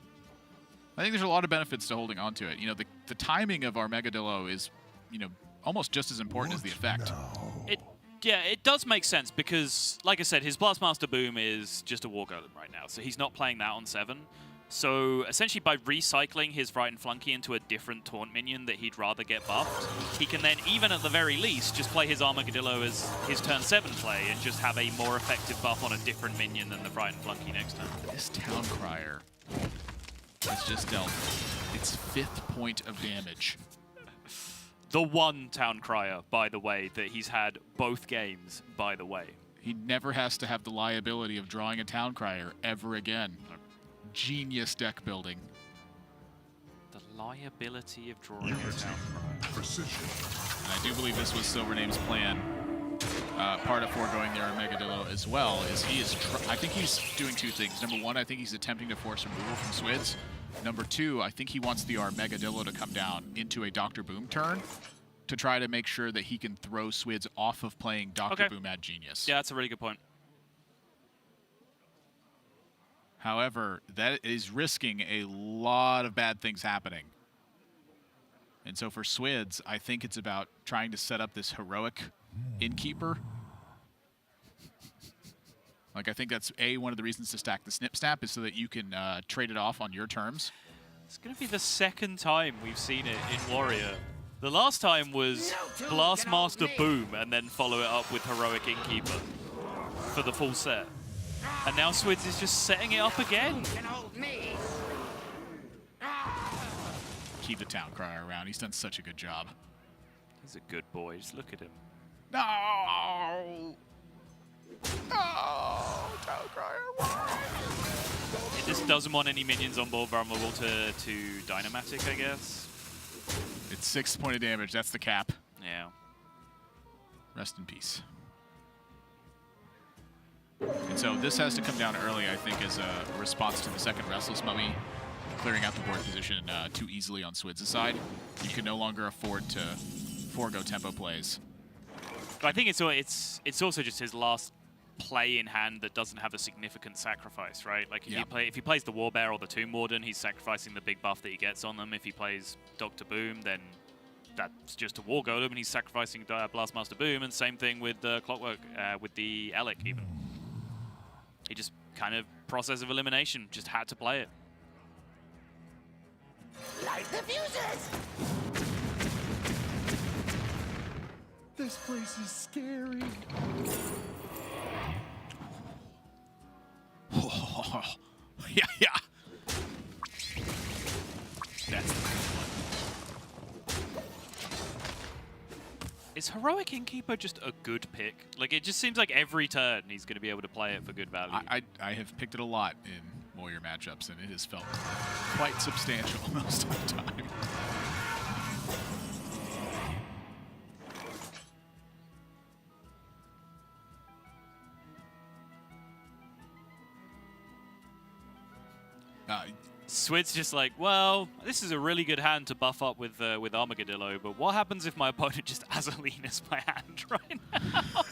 I think there's a lot of benefits to holding on to it. You know, the timing of Armagadillo is, you know, almost just as important as the effect. Yeah, it does make sense because, like I said, his Blastmaster Boom is just a War Golem right now, so he's not playing that on 7. So essentially by recycling his Frightened Flunky into a different taunt minion that he'd rather get buffed, he can then, even at the very least, just play his Armagadillo as his turn 7 play and just have a more effective buff on a different minion than the Frightened Flunky next turn. This Town Crier has just dealt its 5th point of damage. The one Town Crier, by the way, that he's had both games, by the way. He never has to have the liability of drawing a Town Crier ever again. Genius deck building. The liability of drawing a Town Crier. And I do believe this was SilverName's plan. Part of foregoing their Armagadillo as well is he is. I think he's doing 2 things. Number 1, I think he's attempting to force removal from Swidz. Number 2, I think he wants the Armagadillo to come down into a Dr. Boom turn to try to make sure that he can throw Swidz off of playing Dr. Boom at Genius. Yeah, that's a really good point. However, that is risking a lot of bad things happening. And so for Swidz, I think it's about trying to set up this heroic Innkeeper. Like, I think that's, one of the reasons to stack the Snip Snap is so that you can trade it off on your terms. It's going to be the second time we've seen it in Warrior. The last time was Blastmaster Boom and then follow it up with Heroic Innkeeper for the full set. And now Swidz is just setting it up again. Can hold me. Keep the Town Crier around. He's done such a good job. He's a good boy. Just look at him. No! No! Town Crier, why? It just doesn't want any minions on board vulnerable to Dynamatic, I guess. It's 6 points of damage. That's the cap. Yeah. Rest in peace. And so this has to come down early, I think, as a response to the second Restless Mummy clearing out the board position too easily on Swidz' side. You can no longer afford to forego tempo plays. But I think it's also just his last play in hand that doesn't have a significant sacrifice, right? Like if he plays the Warbear or the Tomb Warden, he's sacrificing the big buff that he gets on them. If he plays Dr. Boom, then that's just a War Golem, and he's sacrificing Blastmaster Boom. And same thing with Clockwork, with the Alec even. He just kind of process of elimination, just had to play it. Light the fuses. This place is scary. Yeah, yeah. That's the good one. Is Heroic Innkeeper just a good pick? Like, it just seems like every turn he's going to be able to play it for good value. I have picked it a lot in Warrior matchups, and it has felt quite substantial most of the time. Swidz just like, well, this is a really good hand to buff up with Armageddillo, but what happens if my opponent just Azalina's my hand right now?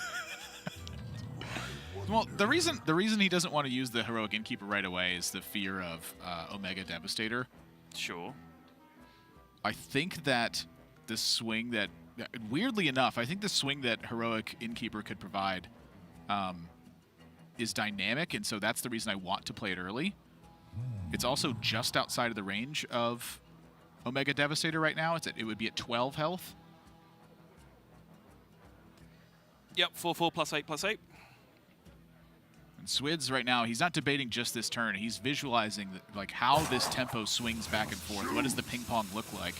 Well, the reason he doesn't want to use the Heroic Innkeeper right away is the fear of Omega Devastator. Sure. I think that the swing that, weirdly enough, I think the swing that Heroic Innkeeper could provide is dynamic, and so that's the reason I want to play it early. It's also just outside of the range of Omega Devastator right now. It would be at 12 health. Yep, 4/4 +8/8. And Swidz right now, he's not debating just this turn. He's visualizing like how this tempo swings back and forth. What does the ping pong look like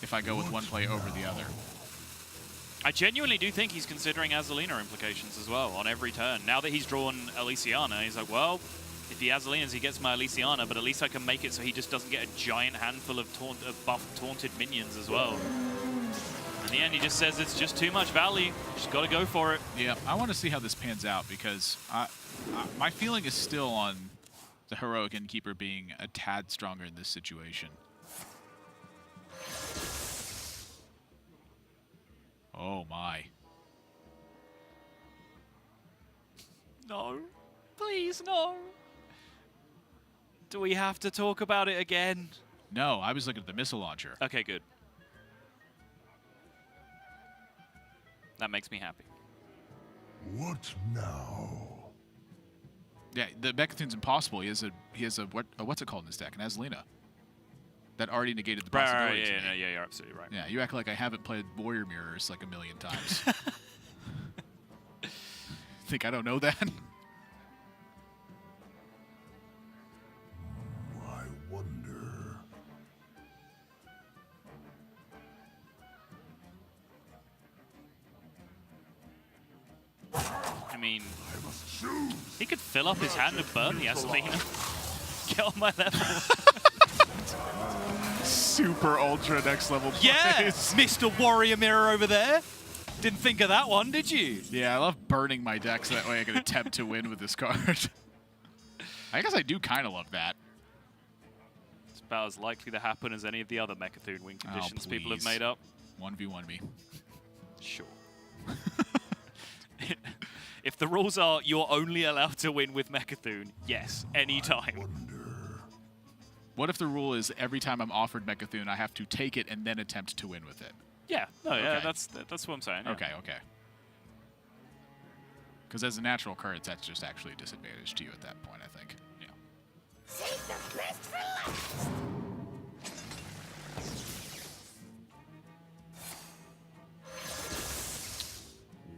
if I go with one play over the other? I genuinely do think he's considering Azalina implications as well on every turn. Now that he's drawn Elysiana, he's like, well, if he Azalinas, he gets my Elysiana, but at least I can make it so he just doesn't get a giant handful of buffed, taunted minions as well. In the end, he just says it's just too much value. Just got to go for it. Yeah, I want to see how this pans out because my feeling is still on the Heroic Innkeeper being a tad stronger in this situation. Oh my. No. Please, no. Do we have to talk about it again? No, I was looking at the missile launcher. Okay, good. That makes me happy. What now? Yeah, the Mecha'thun's impossible. He has a what's it called in this deck? An Azalina. That already negated the possibility. Right, yeah, you're absolutely right. Yeah, you act like I haven't played Warrior Mirrors like a million times. Think I don't know that? I wonder. I mean, he could fill up his hand and burn the Azalina. Get on my level. Super ultra next level plays. Yeah, Mr. Warrior Mirror over there. Didn't think of that one, did you? Yeah, I love burning my deck so that way I can attempt to win with this card. I guess I do kind of love that. It's about as likely to happen as any of the other Mecha'thun win conditions people have please. made up. 1v1 me. Sure. If the rules are you're only allowed to win with Mecha'thun, yes, anytime. What if the rule is every time I'm offered Mecha'thun, I have to take it and then attempt to win with it? Yeah, no, yeah, Okay. that's what I'm saying. Yeah. Okay, okay. Because as a natural occurrence, that's just actually a disadvantage to you at that point, I think. Yeah. Save the best for last.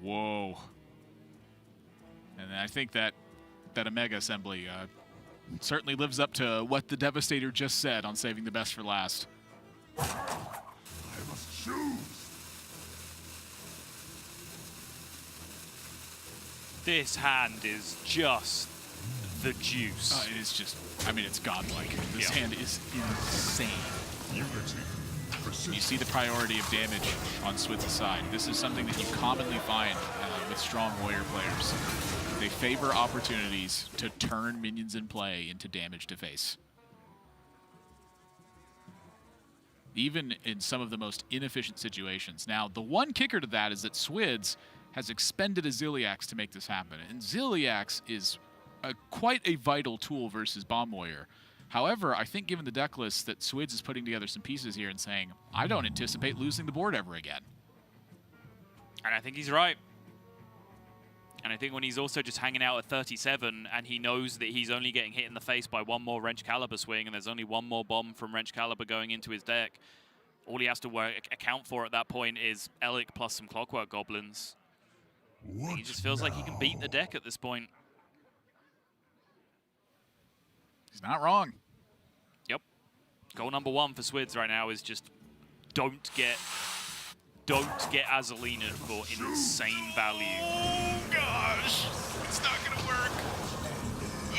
Whoa. And I think that Omega Assembly certainly lives up to what the Devastator just said on saving the best for last. I must choose. This hand is just the juice. It is just, I mean, it's godlike. This hand is insane. Unity. And you see the priority of damage on Swidz's side. This is something that you commonly find with strong warrior players. They favor opportunities to turn minions in play into damage to face. Even in some of the most inefficient situations. Now, the one kicker to that is that Swidz has expended a Ziliax to make this happen. And Ziliax is quite a vital tool versus Bomb Warrior. However, I think given the deck list that Swidz is putting together some pieces here and saying, I don't anticipate losing the board ever again. And I think he's right. And I think when he's also just hanging out at 37 and he knows that he's only getting hit in the face by one more Wrench Caliber swing and there's only one more bomb from Wrench Caliber going into his deck, all he has to account for at that point is Elik plus some Clockwork Goblins. He just feels like he can beat the deck at this point. He's not wrong. Yep. Goal number one for Swidz right now is just don't get Azalina for insane value. Oh gosh, it's not gonna work.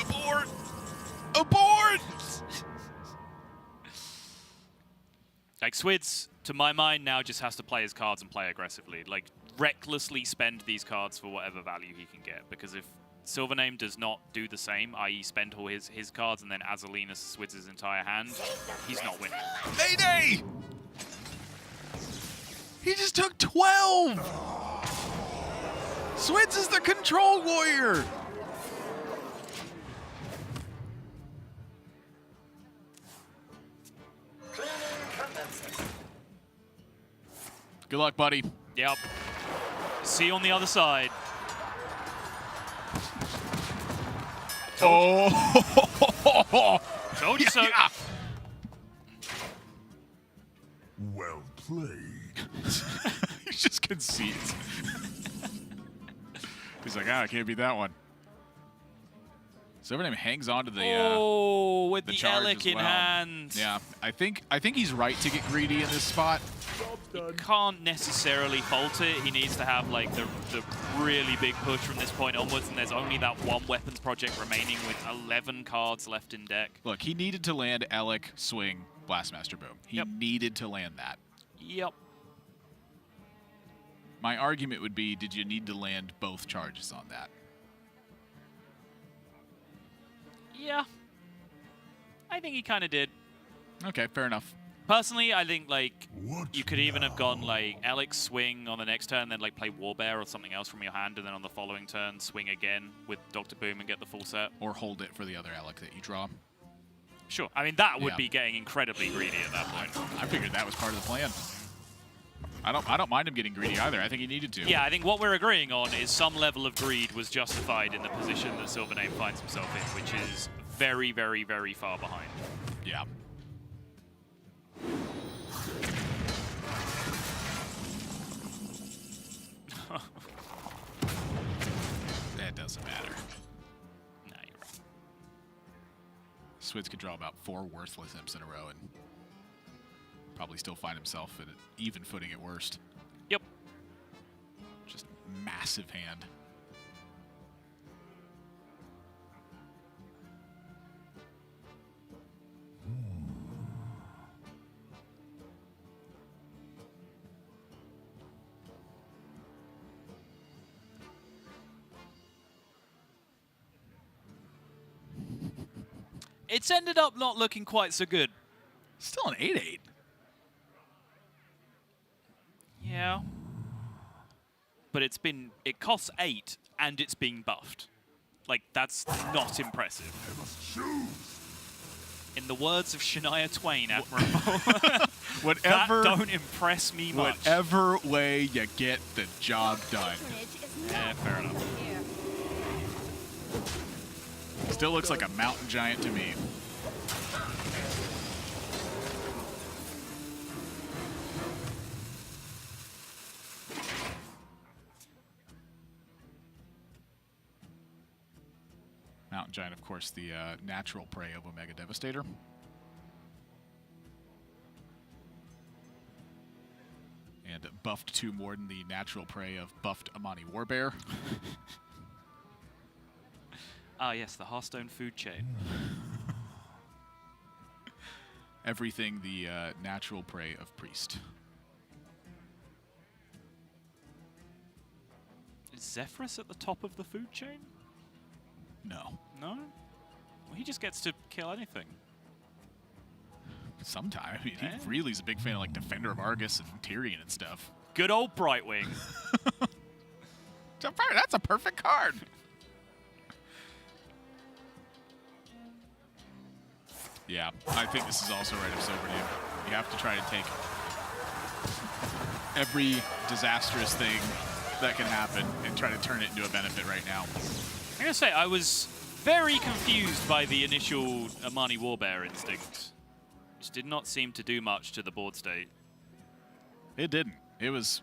Abort! Abort! Like Swidz, to my mind, now just has to play his cards and play aggressively. Like recklessly spend these cards for whatever value he can get. Because if SilverName does not do the same, i.e. spend all his cards and then Azalina Swidz's entire hand, he's not winning. Mayday! He just took 12! Swidz is the control warrior! Good luck, buddy. Yep. See you on the other side. Oh! Told you so. Yeah. Well played. He just concedes. He's like, I can't beat that one. SilverName hangs on to the with the charge Elik as in well. hand. Yeah, I think he's right to get greedy in this spot. He can't necessarily fault it. He needs to have like the really big push from this point onwards, and there's only that one weapons project remaining with 11 cards left in deck. Look, he needed to land Elik, swing, Blastmaster Boom. He needed to land that. Yep. My argument would be, did you need to land both charges on that? Yeah. I think he kind of did. Okay, fair enough. Personally, I think like you could even have gone like Elik swing on the next turn, then like play Warbear or something else from your hand, and then on the following turn swing again with Dr. Boom and get the full set. Or hold it for the other Elik that you draw. Sure. I mean, that would be getting incredibly greedy at that point. I figured that was part of the plan. I don't mind him getting greedy either. I think he needed to. Yeah, I think what we're agreeing on is some level of greed was justified in the position that SilverName finds himself in, which is very, very, very far behind. Yeah. That doesn't matter. Nah, you're right. Swidz could draw about 4 worthless imps in a row and probably still find himself at an even footing at worst. Yep. Just massive hand. It's ended up not looking quite so good. Still an 8/8. Yeah. But it costs 8 and it's being buffed. Like, that's not impressive. I must choose. In the words of Shania Twain, Admirable, Whatever, that don't impress me much. whatever way you get the job done. Yeah, fair enough. Still looks like a mountain giant to me. Mountain Giant, of course, the natural prey of Omega Devastator. And buffed 2 Morden, the natural prey of buffed Amani Warbear. Ah, yes, the Hearthstone food chain. Everything the natural prey of Priest. Is Zephyrus at the top of the food chain? No. No? Well, he just gets to kill anything. Sometime. I mean, Yeah. he really is a big fan of like Defender of Argus and Tyrion and stuff. Good old Brightwing. That's a perfect card. Yeah, I think this is also right of SilverName. You have to try to take every disastrous thing that can happen and try to turn it into a benefit right now. I gotta say, I was very confused by the initial Amani Warbear instinct. Which did not seem to do much to the board state. It didn't. It was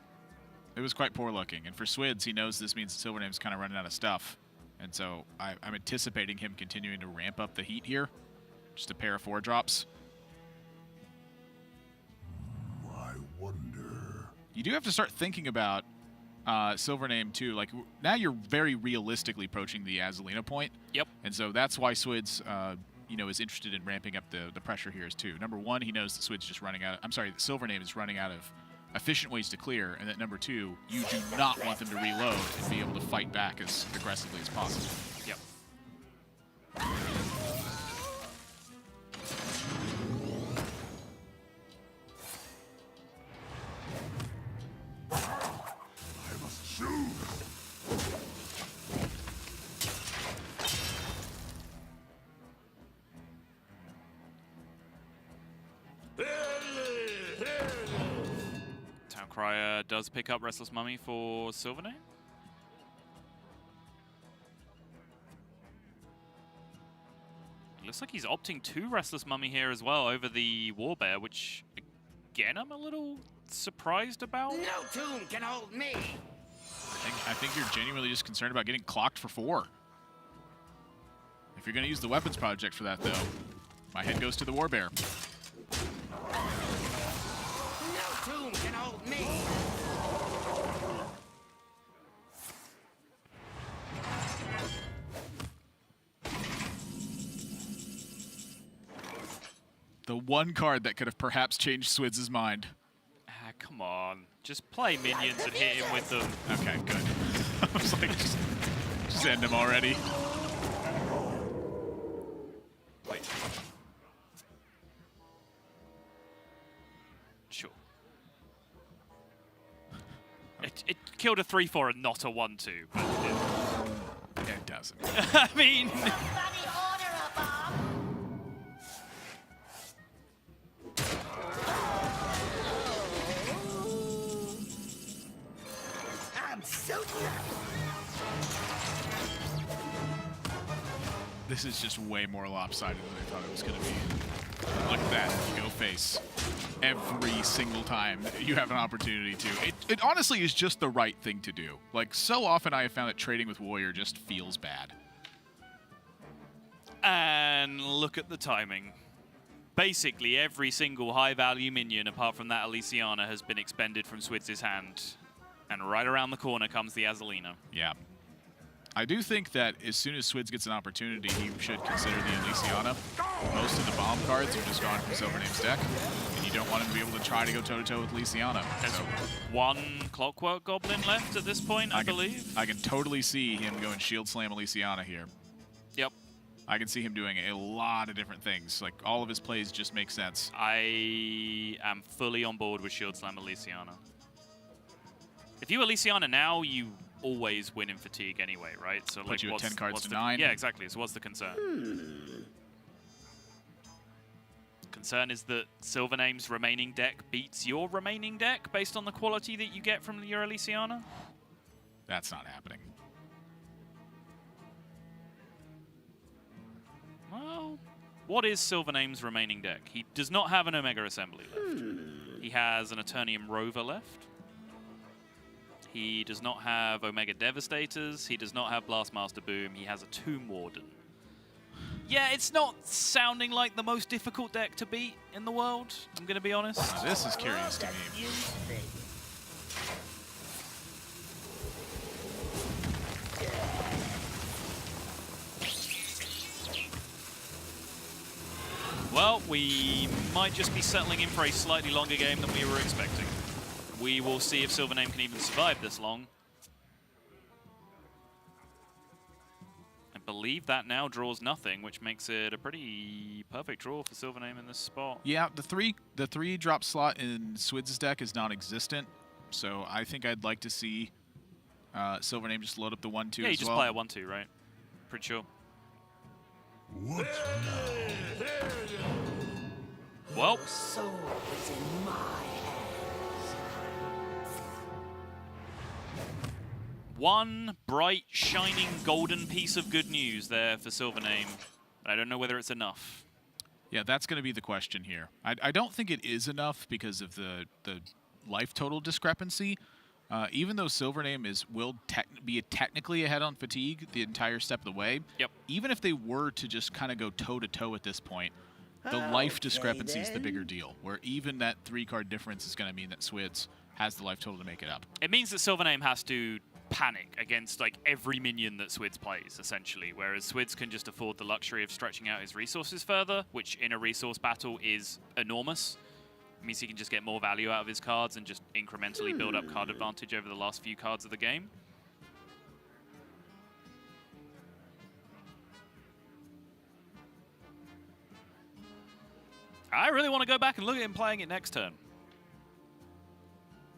quite poor looking. And for Swidz, he knows this means SilverName's kind of running out of stuff. And so I'm anticipating him continuing to ramp up the heat here. Just a pair of 4-drops. I wonder. You do have to start thinking about SilverName too. Like now you're very realistically approaching the Azalina point. Yep. And so that's why Swidz is interested in ramping up the pressure here is too. Number one, he knows that Swidz is just running out. That SilverName is running out of efficient ways to clear, and that number two, you do not want them to reload and be able to fight back as aggressively as possible. Yep. I must choose. Town Crier does pick up Restless Mummy for SilverName. Looks like he's opting to Restless Mummy here as well over the Warbear, which, again, I'm a little surprised about. No tomb can hold me. I think you're genuinely just concerned about getting clocked for 4. If you're going to use the weapons project for that, though, my head goes to the Warbear. No tomb can hold me. The one card that could have perhaps changed Swidz' mind. Ah, come on. Just play minions and hit him with them. Okay, good. I was like, just end him already. Wait. Sure. It killed a 3-4 and not a 1-2. But It doesn't. I mean... Somebody order a bomb. I'm so This is just way more lopsided than I thought it was going to be. Look at that. You go face every single time you have an opportunity to. It honestly is just the right thing to do. Like, so often I have found that trading with Warrior just feels bad. And look at the timing. Basically, every single high-value minion, apart from that Elysiana, has been expended from Swidz' hand. And right around the corner comes the Azalina. Yeah. I do think that as soon as Swidz gets an opportunity, he should consider the Elysiana. Most of the bomb cards are just gone from SilverName's deck, and you don't want him to be able to try to go toe-to-toe with Elysiana. There's So one Clockwork Goblin left at this point, I believe. I can totally see him going Shield Slam Elysiana here. Yep. I can see him doing a lot of different things. Like, all of his plays just make sense. I am fully on board with Shield Slam Elysiana. If you Elysiana now, you always win in fatigue anyway, right? So Put you at 10 cards to 9. Yeah, exactly. So what's the concern? Concern is that SilverName's remaining deck beats your remaining deck based on the quality that you get from your Elysiana? That's not happening. Well, what is SilverName's remaining deck? He does not have an Omega Assembly left. He has an Eternium Rover left. He does not have Omega Devastators. He does not have Blastmaster Boom. He has a Tomb Warden. Yeah, it's not sounding like the most difficult deck to beat in the world, I'm going to be honest. Now, this is curious to me. Well, we might just be settling in for a slightly longer game than we were expecting. We will see if SilverName can even survive this long. I believe that now draws nothing, which makes it a pretty perfect draw for SilverName in this spot. Yeah, the three drop slot in Swidz's deck is non-existent, so I think I'd like to see SilverName just load up the 1-2 Yeah, as you just well. play a 1-2, right? Pretty sure. What now? Well, Soul is in my hands. one bright, shining, golden piece of good news there for SilverName. But I don't know whether it's enough. Yeah, that's going to be the question here. I don't think it is enough because of the life total discrepancy. Even though SilverName will be technically ahead on fatigue the entire step of the way, Yep. even if they were to just kind of go toe-to-toe at this point, the life discrepancy is the bigger deal, where even that 3-card difference is going to mean that Swidz has the life total to make it up. It means that SilverName has to panic against like every minion that Swidz plays, essentially, whereas Swidz can just afford the luxury of stretching out his resources further, which in a resource battle is enormous. It means he can just get more value out of his cards and just incrementally build up card advantage over the last few cards of the game. I really want to go back and look at him playing it next turn.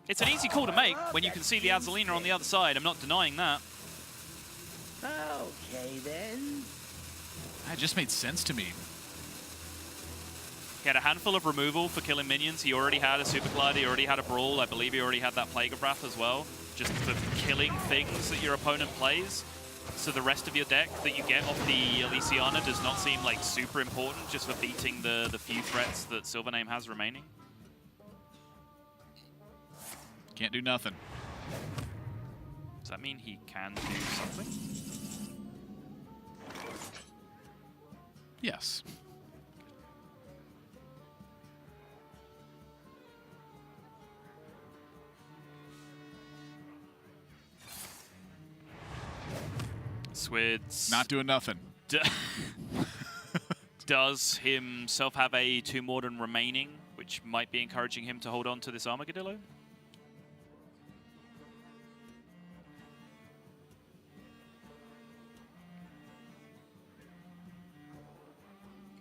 It's an easy call to make when you can see the Azalina on the other side. I'm not denying that. Okay then. It just made sense to me. He had a handful of removal for killing minions. He already had a Super Collider, he already had a Brawl. I believe he already had that Plague of Wrath as well, just for killing things that your opponent plays. So the rest of your deck that you get off the Elysiana does not seem like super important, just for beating the few threats that SilverName has remaining. Can't do nothing. Does that mean he can do something? Yes. Swidz Not doing nothing. does himself have a 2 Morden remaining, which might be encouraging him to hold on to this Armadillo?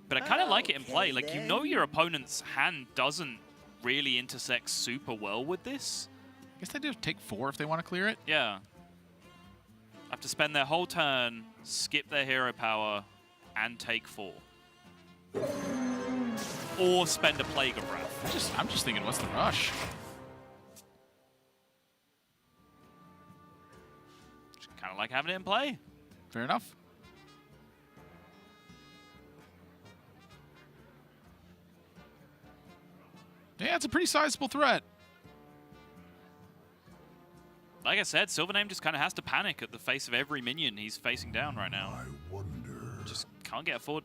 But I kind of like it in play. Like, you know your opponent's hand doesn't really intersect super well with this. I guess they do take 4 if they want to clear it. Yeah. Have to spend their whole turn, skip their hero power, and take 4. Or spend a Plague of Wrath. I'm just thinking, what's the rush? Kind of like having it in play. Fair enough. Yeah, it's a pretty sizable threat. Like I said, SilverName just kind of has to panic at the face of every minion he's facing down right now. I wonder. Just can't afford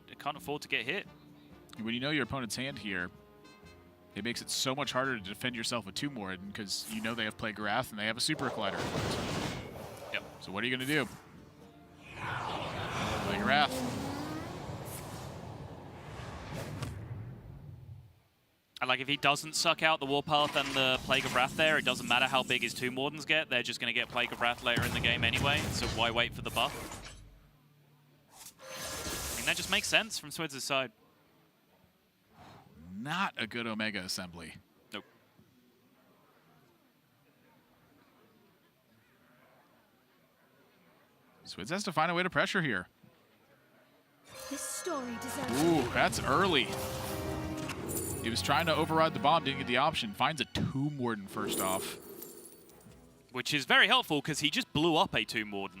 to get hit. When you know your opponent's hand here, it makes it so much harder to defend yourself with 2 Morden because you know they have Plague of Wrath and they have a Super Collider. Yep. So what are you going to do? Plague of Wrath. And like if he doesn't suck out the Warpath and the Plague of Wrath there, it doesn't matter how big his 2 Mordens get, they're just going to get Plague of Wrath later in the game anyway, so why wait for the buff? I mean, that just makes sense from Swidz' side. Not a good Omega assembly. Nope. Swidz has to find a way to pressure here. This story deserves. Ooh, that's early. He was trying to override the bomb, didn't get the option. Finds a 2 Morden first off. Which is very helpful because he just blew up a 2 Morden.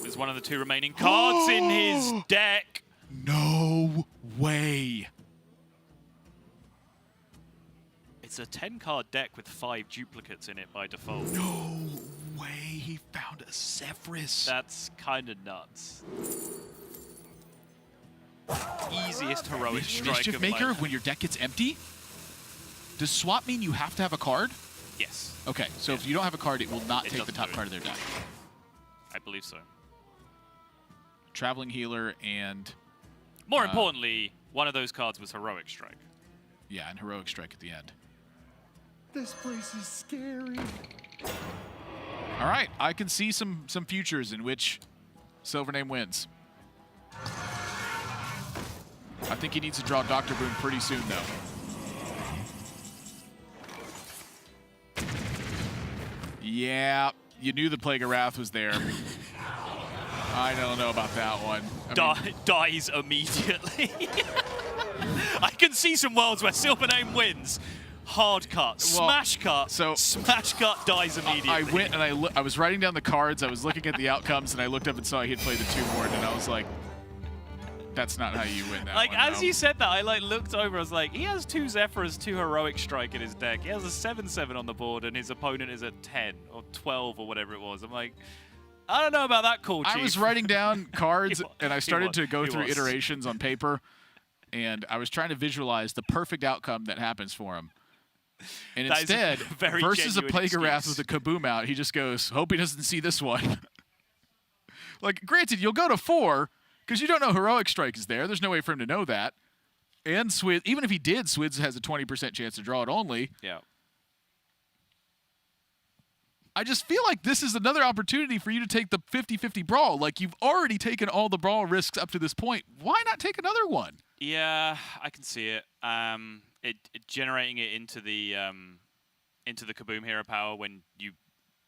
Is one of the 2 remaining cards in his deck. No way. It's a 10-card deck with 5 duplicates in it by default. No way he found a Zephrys. That's kind of nuts. easiest heroic strike Mischief of Maker, life. when your deck gets empty, does swap mean you have to have a card? Yes, Okay, so if you don't have a card, it will not It take the doesn't top do it. card of their deck. I believe so. Traveling Healer and, More importantly, one of those cards was heroic strike. yeah, and Heroic Strike at the end. This place is scary. All right, I can see some futures in which SilverName wins. I think he needs to draw Dr. Boom pretty soon, though. Yeah, you knew the Plague of Wrath was there. I don't know about that one. I mean, Dies immediately. I can see some worlds where SilverName wins. Hard cut, smash cut, smash cut, dies immediately. I went and I was writing down the cards, I was looking at the outcomes, and I looked up and saw he had played the 2-Ward, and I was like, that's not how you win that Like, one, as no. you said that, I looked over, I was like, he has 2 Zephyrs, 2 Heroic Strike in his deck. He has a 7/7 on the board, and his opponent is a 10 or 12 or whatever it was. I'm like, I don't know about that call, Chief. I was writing down cards, and I started to go He through was. iterations on paper, and I was trying to visualize the perfect outcome that happens for him. And That is a instead, very versus a genuine Plague of Wrath with excuse. a Kaboom out, he just goes, hope he doesn't see this one. Like, granted, you'll go to 4, because you don't know Heroic Strike is there. There's no way for him to know that. And Swidz, even if he did, Swidz has a 20% chance to draw it only. Yeah. I just feel like this is another opportunity for you to take the 50-50 brawl. Like, you've already taken all the brawl risks up to this point. Why not take another one? Yeah, I can see it. Generating it into the Kaboom Hero Power when you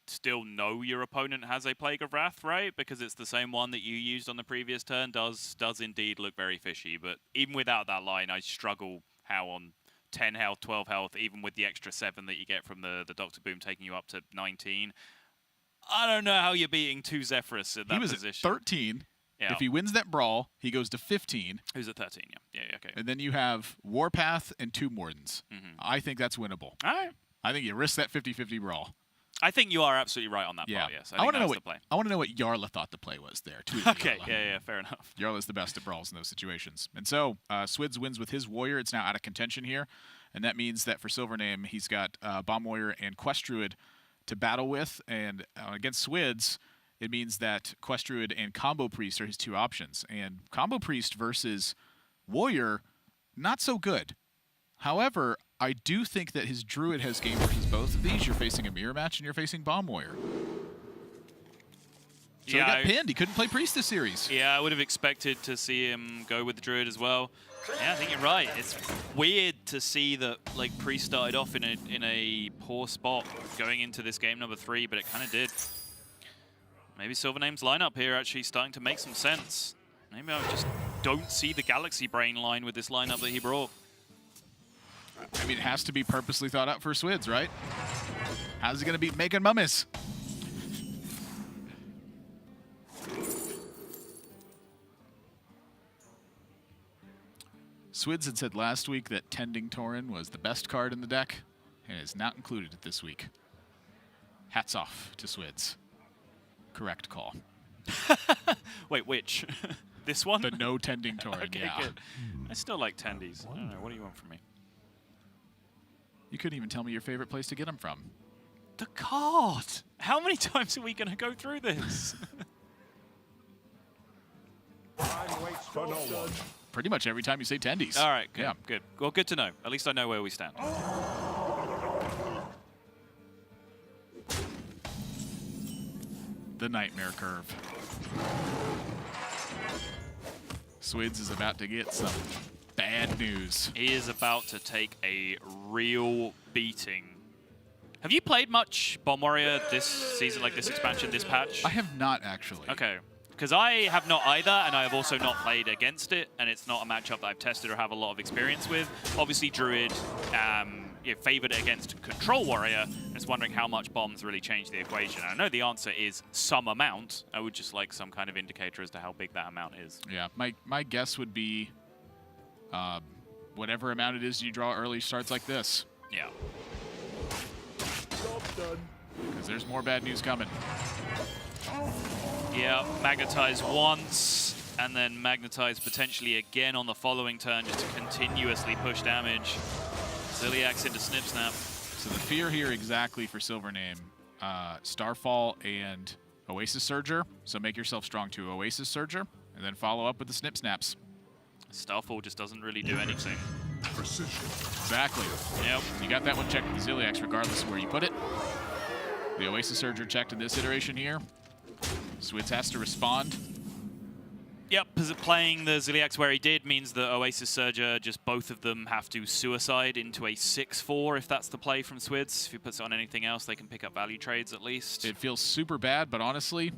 still know your opponent has a Plague of Wrath, right? Because it's the same one that you used on the previous turn does indeed look very fishy. But even without that line, I struggle how on 10 health, 12 health, even with the extra 7 that you get from the Dr. Boom taking you up to 19. I don't know how you're beating 2 Zephyrus in that He was position. at 13. Yeah. If he wins that brawl, he goes to 15. Who's at 13? Yeah, okay. And then you have Warpath and Tomb Wardens. I think that's winnable. All right. I think you risk that 50-50 brawl. I think you are absolutely right on that Yeah. part, yes. I think want to know that's what the play. I want to know what Yarla thought the play was there. Tweet at Okay, Yarla. yeah, fair enough. Yarla's the best at brawls in those situations. And so Swidz wins with his Warrior. It's now out of contention here. And that means that for SilverName, he's got Bomb Warrior and Quest Druid to battle with. And against Swidz, it means that Quest Druid and Combo Priest are his 2 options. And Combo Priest versus Warrior, not so good. However, I do think that his Druid has game versus both of these. You're facing a mirror match and you're facing Bomb Warrior. So he got pinned. He couldn't play Priest this series. Yeah, I would have expected to see him go with the Druid as well. Yeah, I think you're right. It's weird to see that like Priest started off in a poor spot going into this game number 3, but it kind of did. Maybe SilverName's lineup here actually starting to make some sense. Maybe I just don't see the Galaxy Brain line with this lineup that he brought. I mean, it has to be purposely thought out for Swidz, right? How's he going to beat Making Mummies? Swidz had said last week that Tending Tauren was the best card in the deck, and is not included this week. Hats off to Swidz. Correct call. Wait, which? This one? The no Tending Tauren, Okay, yeah. good. I still like tendies. I don't know. What do you want from me? You couldn't even tell me your favorite place to get them from. The card! How many times are we going to go through this? Pretty much every time you say Tendies. All right, good, Yeah. good. Well, good to know. At least I know where we stand. The Nightmare Curve. Swidz is about to get some bad news. He is about to take a real beating. Have you played much Bomb Warrior this season, like this expansion, this patch? I have not, actually. Okay. Because I have not either, and I have also not played against it, and it's not a matchup that I've tested or have a lot of experience with. Obviously, Druid favored it against Control Warrior. I was wondering how much bombs really change the equation. I know the answer is some amount. I would just like some kind of indicator as to how big that amount is. Yeah, my guess would be whatever amount it is you draw early starts like this. Yeah. Because there's more bad news coming. Yeah, magnetize once. and then magnetize potentially again on the following turn just to continuously push damage. Ziliax into Snip Snap. So the fear here exactly for SilverName, Starfall and Oasis Surger. So make yourself strong to Oasis Surger, and then follow up with the Snip Snaps. Starfall just doesn't really do anything. Precision. Exactly. Yep. You got that one checked with the Ziliax regardless of where you put it. The Oasis Surger checked in this iteration here. Swidz has to respond. Yep, because playing the Ziliax where he did means that Oasis Surger, just both of them have to suicide into a 6-4 if that's the play from Swidz. If he puts it on anything else, they can pick up value trades at least. It feels super bad, but honestly,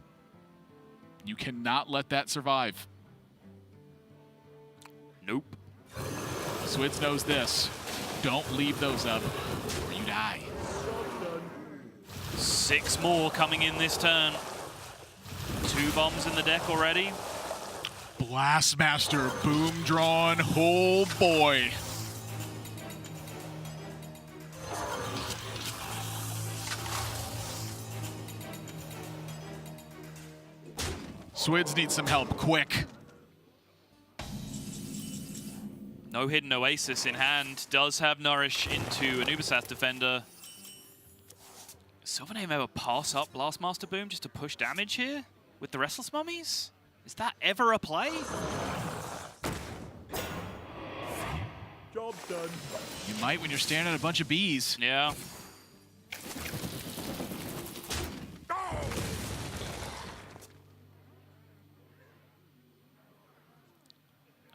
you cannot let that survive. Nope. Swidz knows this. Don't leave those up or you die. 6 more coming in this turn. 2 bombs in the deck already. Blastmaster boom drawn. Oh boy. Swidz needs some help quick. No hidden Oasis in hand. Does have Nourish into an Ubersath defender. SilverName ever pass up Blastmaster Boom just to push damage here with the Restless Mummies? Is that ever a play? Job done. You might when you're staring at a bunch of bees. Yeah.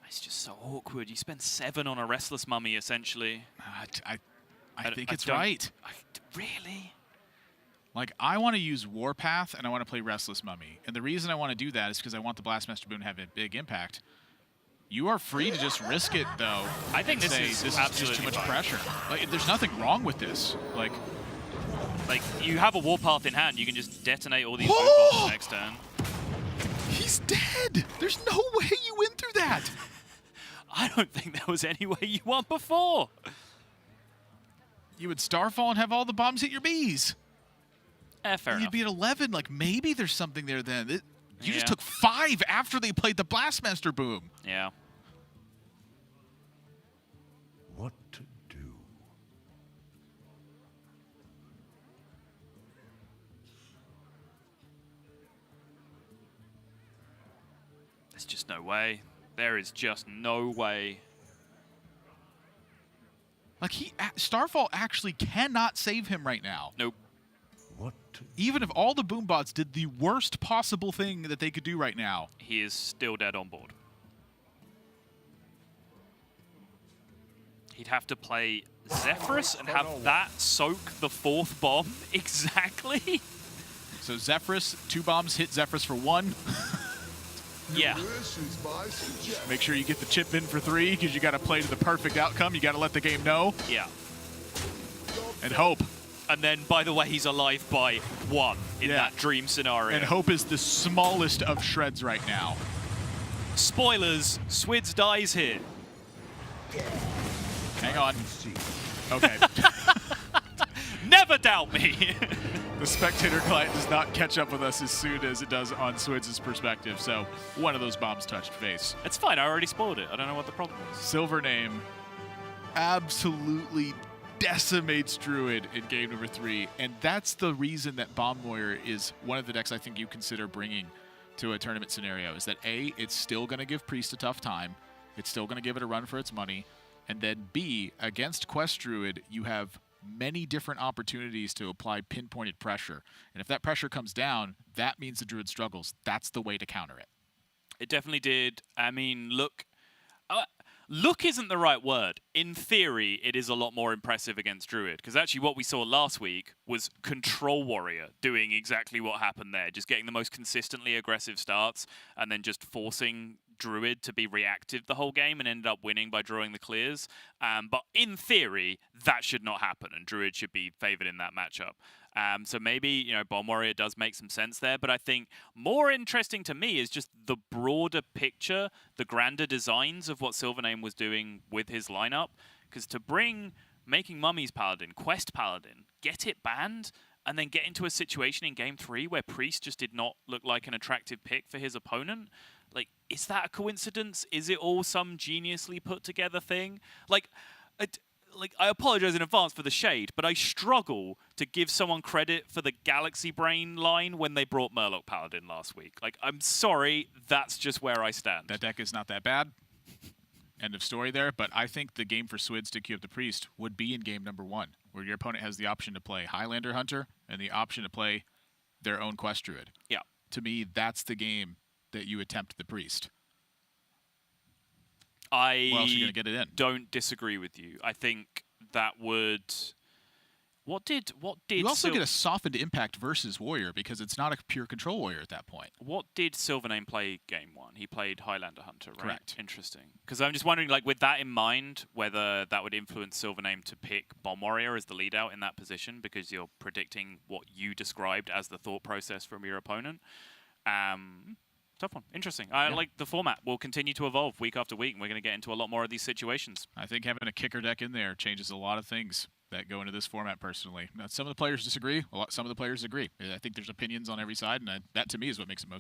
It's just so awkward. You spend 7 on a Restless Mummy, essentially. I think it's right. Really? Like, I want to use Warpath, and I want to play Restless Mummy. And the reason I want to do that is because I want the Blastmaster Boom to have a big impact. You are free to just risk it, though. I think this is just too much pressure. Like, there's nothing wrong with this. Like, you have a Warpath in hand. You can just detonate all these boom bombs next turn. He's dead! There's no way you win through that! I don't think there was any way you won before. You would Starfall and have all the bombs hit your bees. Fair You'd enough. be at 11. Like, maybe there's something there then. You Yeah. just took 5 after they played the Blastmaster Boom. Yeah. What to do? There's just no way. There is just no way. Like, Starfall actually cannot save him right now. Nope. What to Even if all the boom bots did the worst possible thing that they could do right now. He is still dead on board. He'd have to play Zephyrus and have that soak the 4th bomb exactly. So Zephyrus, 2 bombs hit Zephyrus for 1. Yeah. This is my suggestion. Make sure you get the chip in for 3 because you got to play to the perfect outcome. You got to let the game know Yeah. and hope. And then, by the way, he's alive by 1 in Yeah. that dream scenario. And hope is the smallest of shreds right now. Spoilers, Swidz dies here. Hang on. Okay. Never doubt me. The spectator client does not catch up with us as soon as it does on Swidz's perspective. So one of those bombs touched face. It's fine, I already spoiled it. I don't know what the problem is. SilverName absolutely decimates Druid in game number 3. And that's the reason that Bomb Warrior is one of the decks I think you consider bringing to a tournament scenario. Is that A, it's still going to give Priest a tough time. It's still going to give it a run for its money. And then B, against Quest Druid, you have many different opportunities to apply pinpointed pressure. And if that pressure comes down, that means the Druid struggles. That's the way to counter it. It definitely did. I mean, look isn't the right word. In theory, it is a lot more impressive against Druid, because actually what we saw last week was Control Warrior doing exactly what happened there, just getting the most consistently aggressive starts and then just forcing Druid to be reactive the whole game and ended up winning by drawing the clears. But in theory, that should not happen, and Druid should be favored in that matchup. So maybe, Bomb Warrior does make some sense there, but I think more interesting to me is just the broader picture, the grander designs of what SilverName was doing with his lineup. Because to bring Making Mummies Paladin, Quest Paladin, get it banned, and then get into a situation in Game 3 where Priest just did not look like an attractive pick for his opponent, Like, is that a coincidence? Is it all some geniusly put together thing? Like, I apologize in advance for the shade, but I struggle to give someone credit for the Galaxy Brain line when they brought Murloc Paladin last week. Like, I'm sorry, that's just where I stand. That deck is not that bad. End of story there. But I think the game for Swidz to queue up the Priest would be in game number 1, where your opponent has the option to play Highlander Hunter and the option to play their own Quest Druid. Yeah. To me, that's the game that you attempt the Priest. I Or else you're going to get it in. don't disagree with you. I think that would... What did You also get a softened impact versus Warrior because it's not a pure control warrior at that point. What did SilverName play game 1? He played Highlander Hunter, right? Correct. Interesting. Because I'm just wondering, like, with that in mind, whether that would influence SilverName to pick Bomb Warrior as the lead out in that position because you're predicting what you described as the thought process from your opponent. Tough one. Interesting. I like the format. Will continue to evolve week after week, and we're going to get into a lot more of these situations. I think having a kicker deck in there changes a lot of things that go into this format personally. Now, some of the players disagree. Some of the players agree. I think there's opinions on every side, and that to me is what makes it most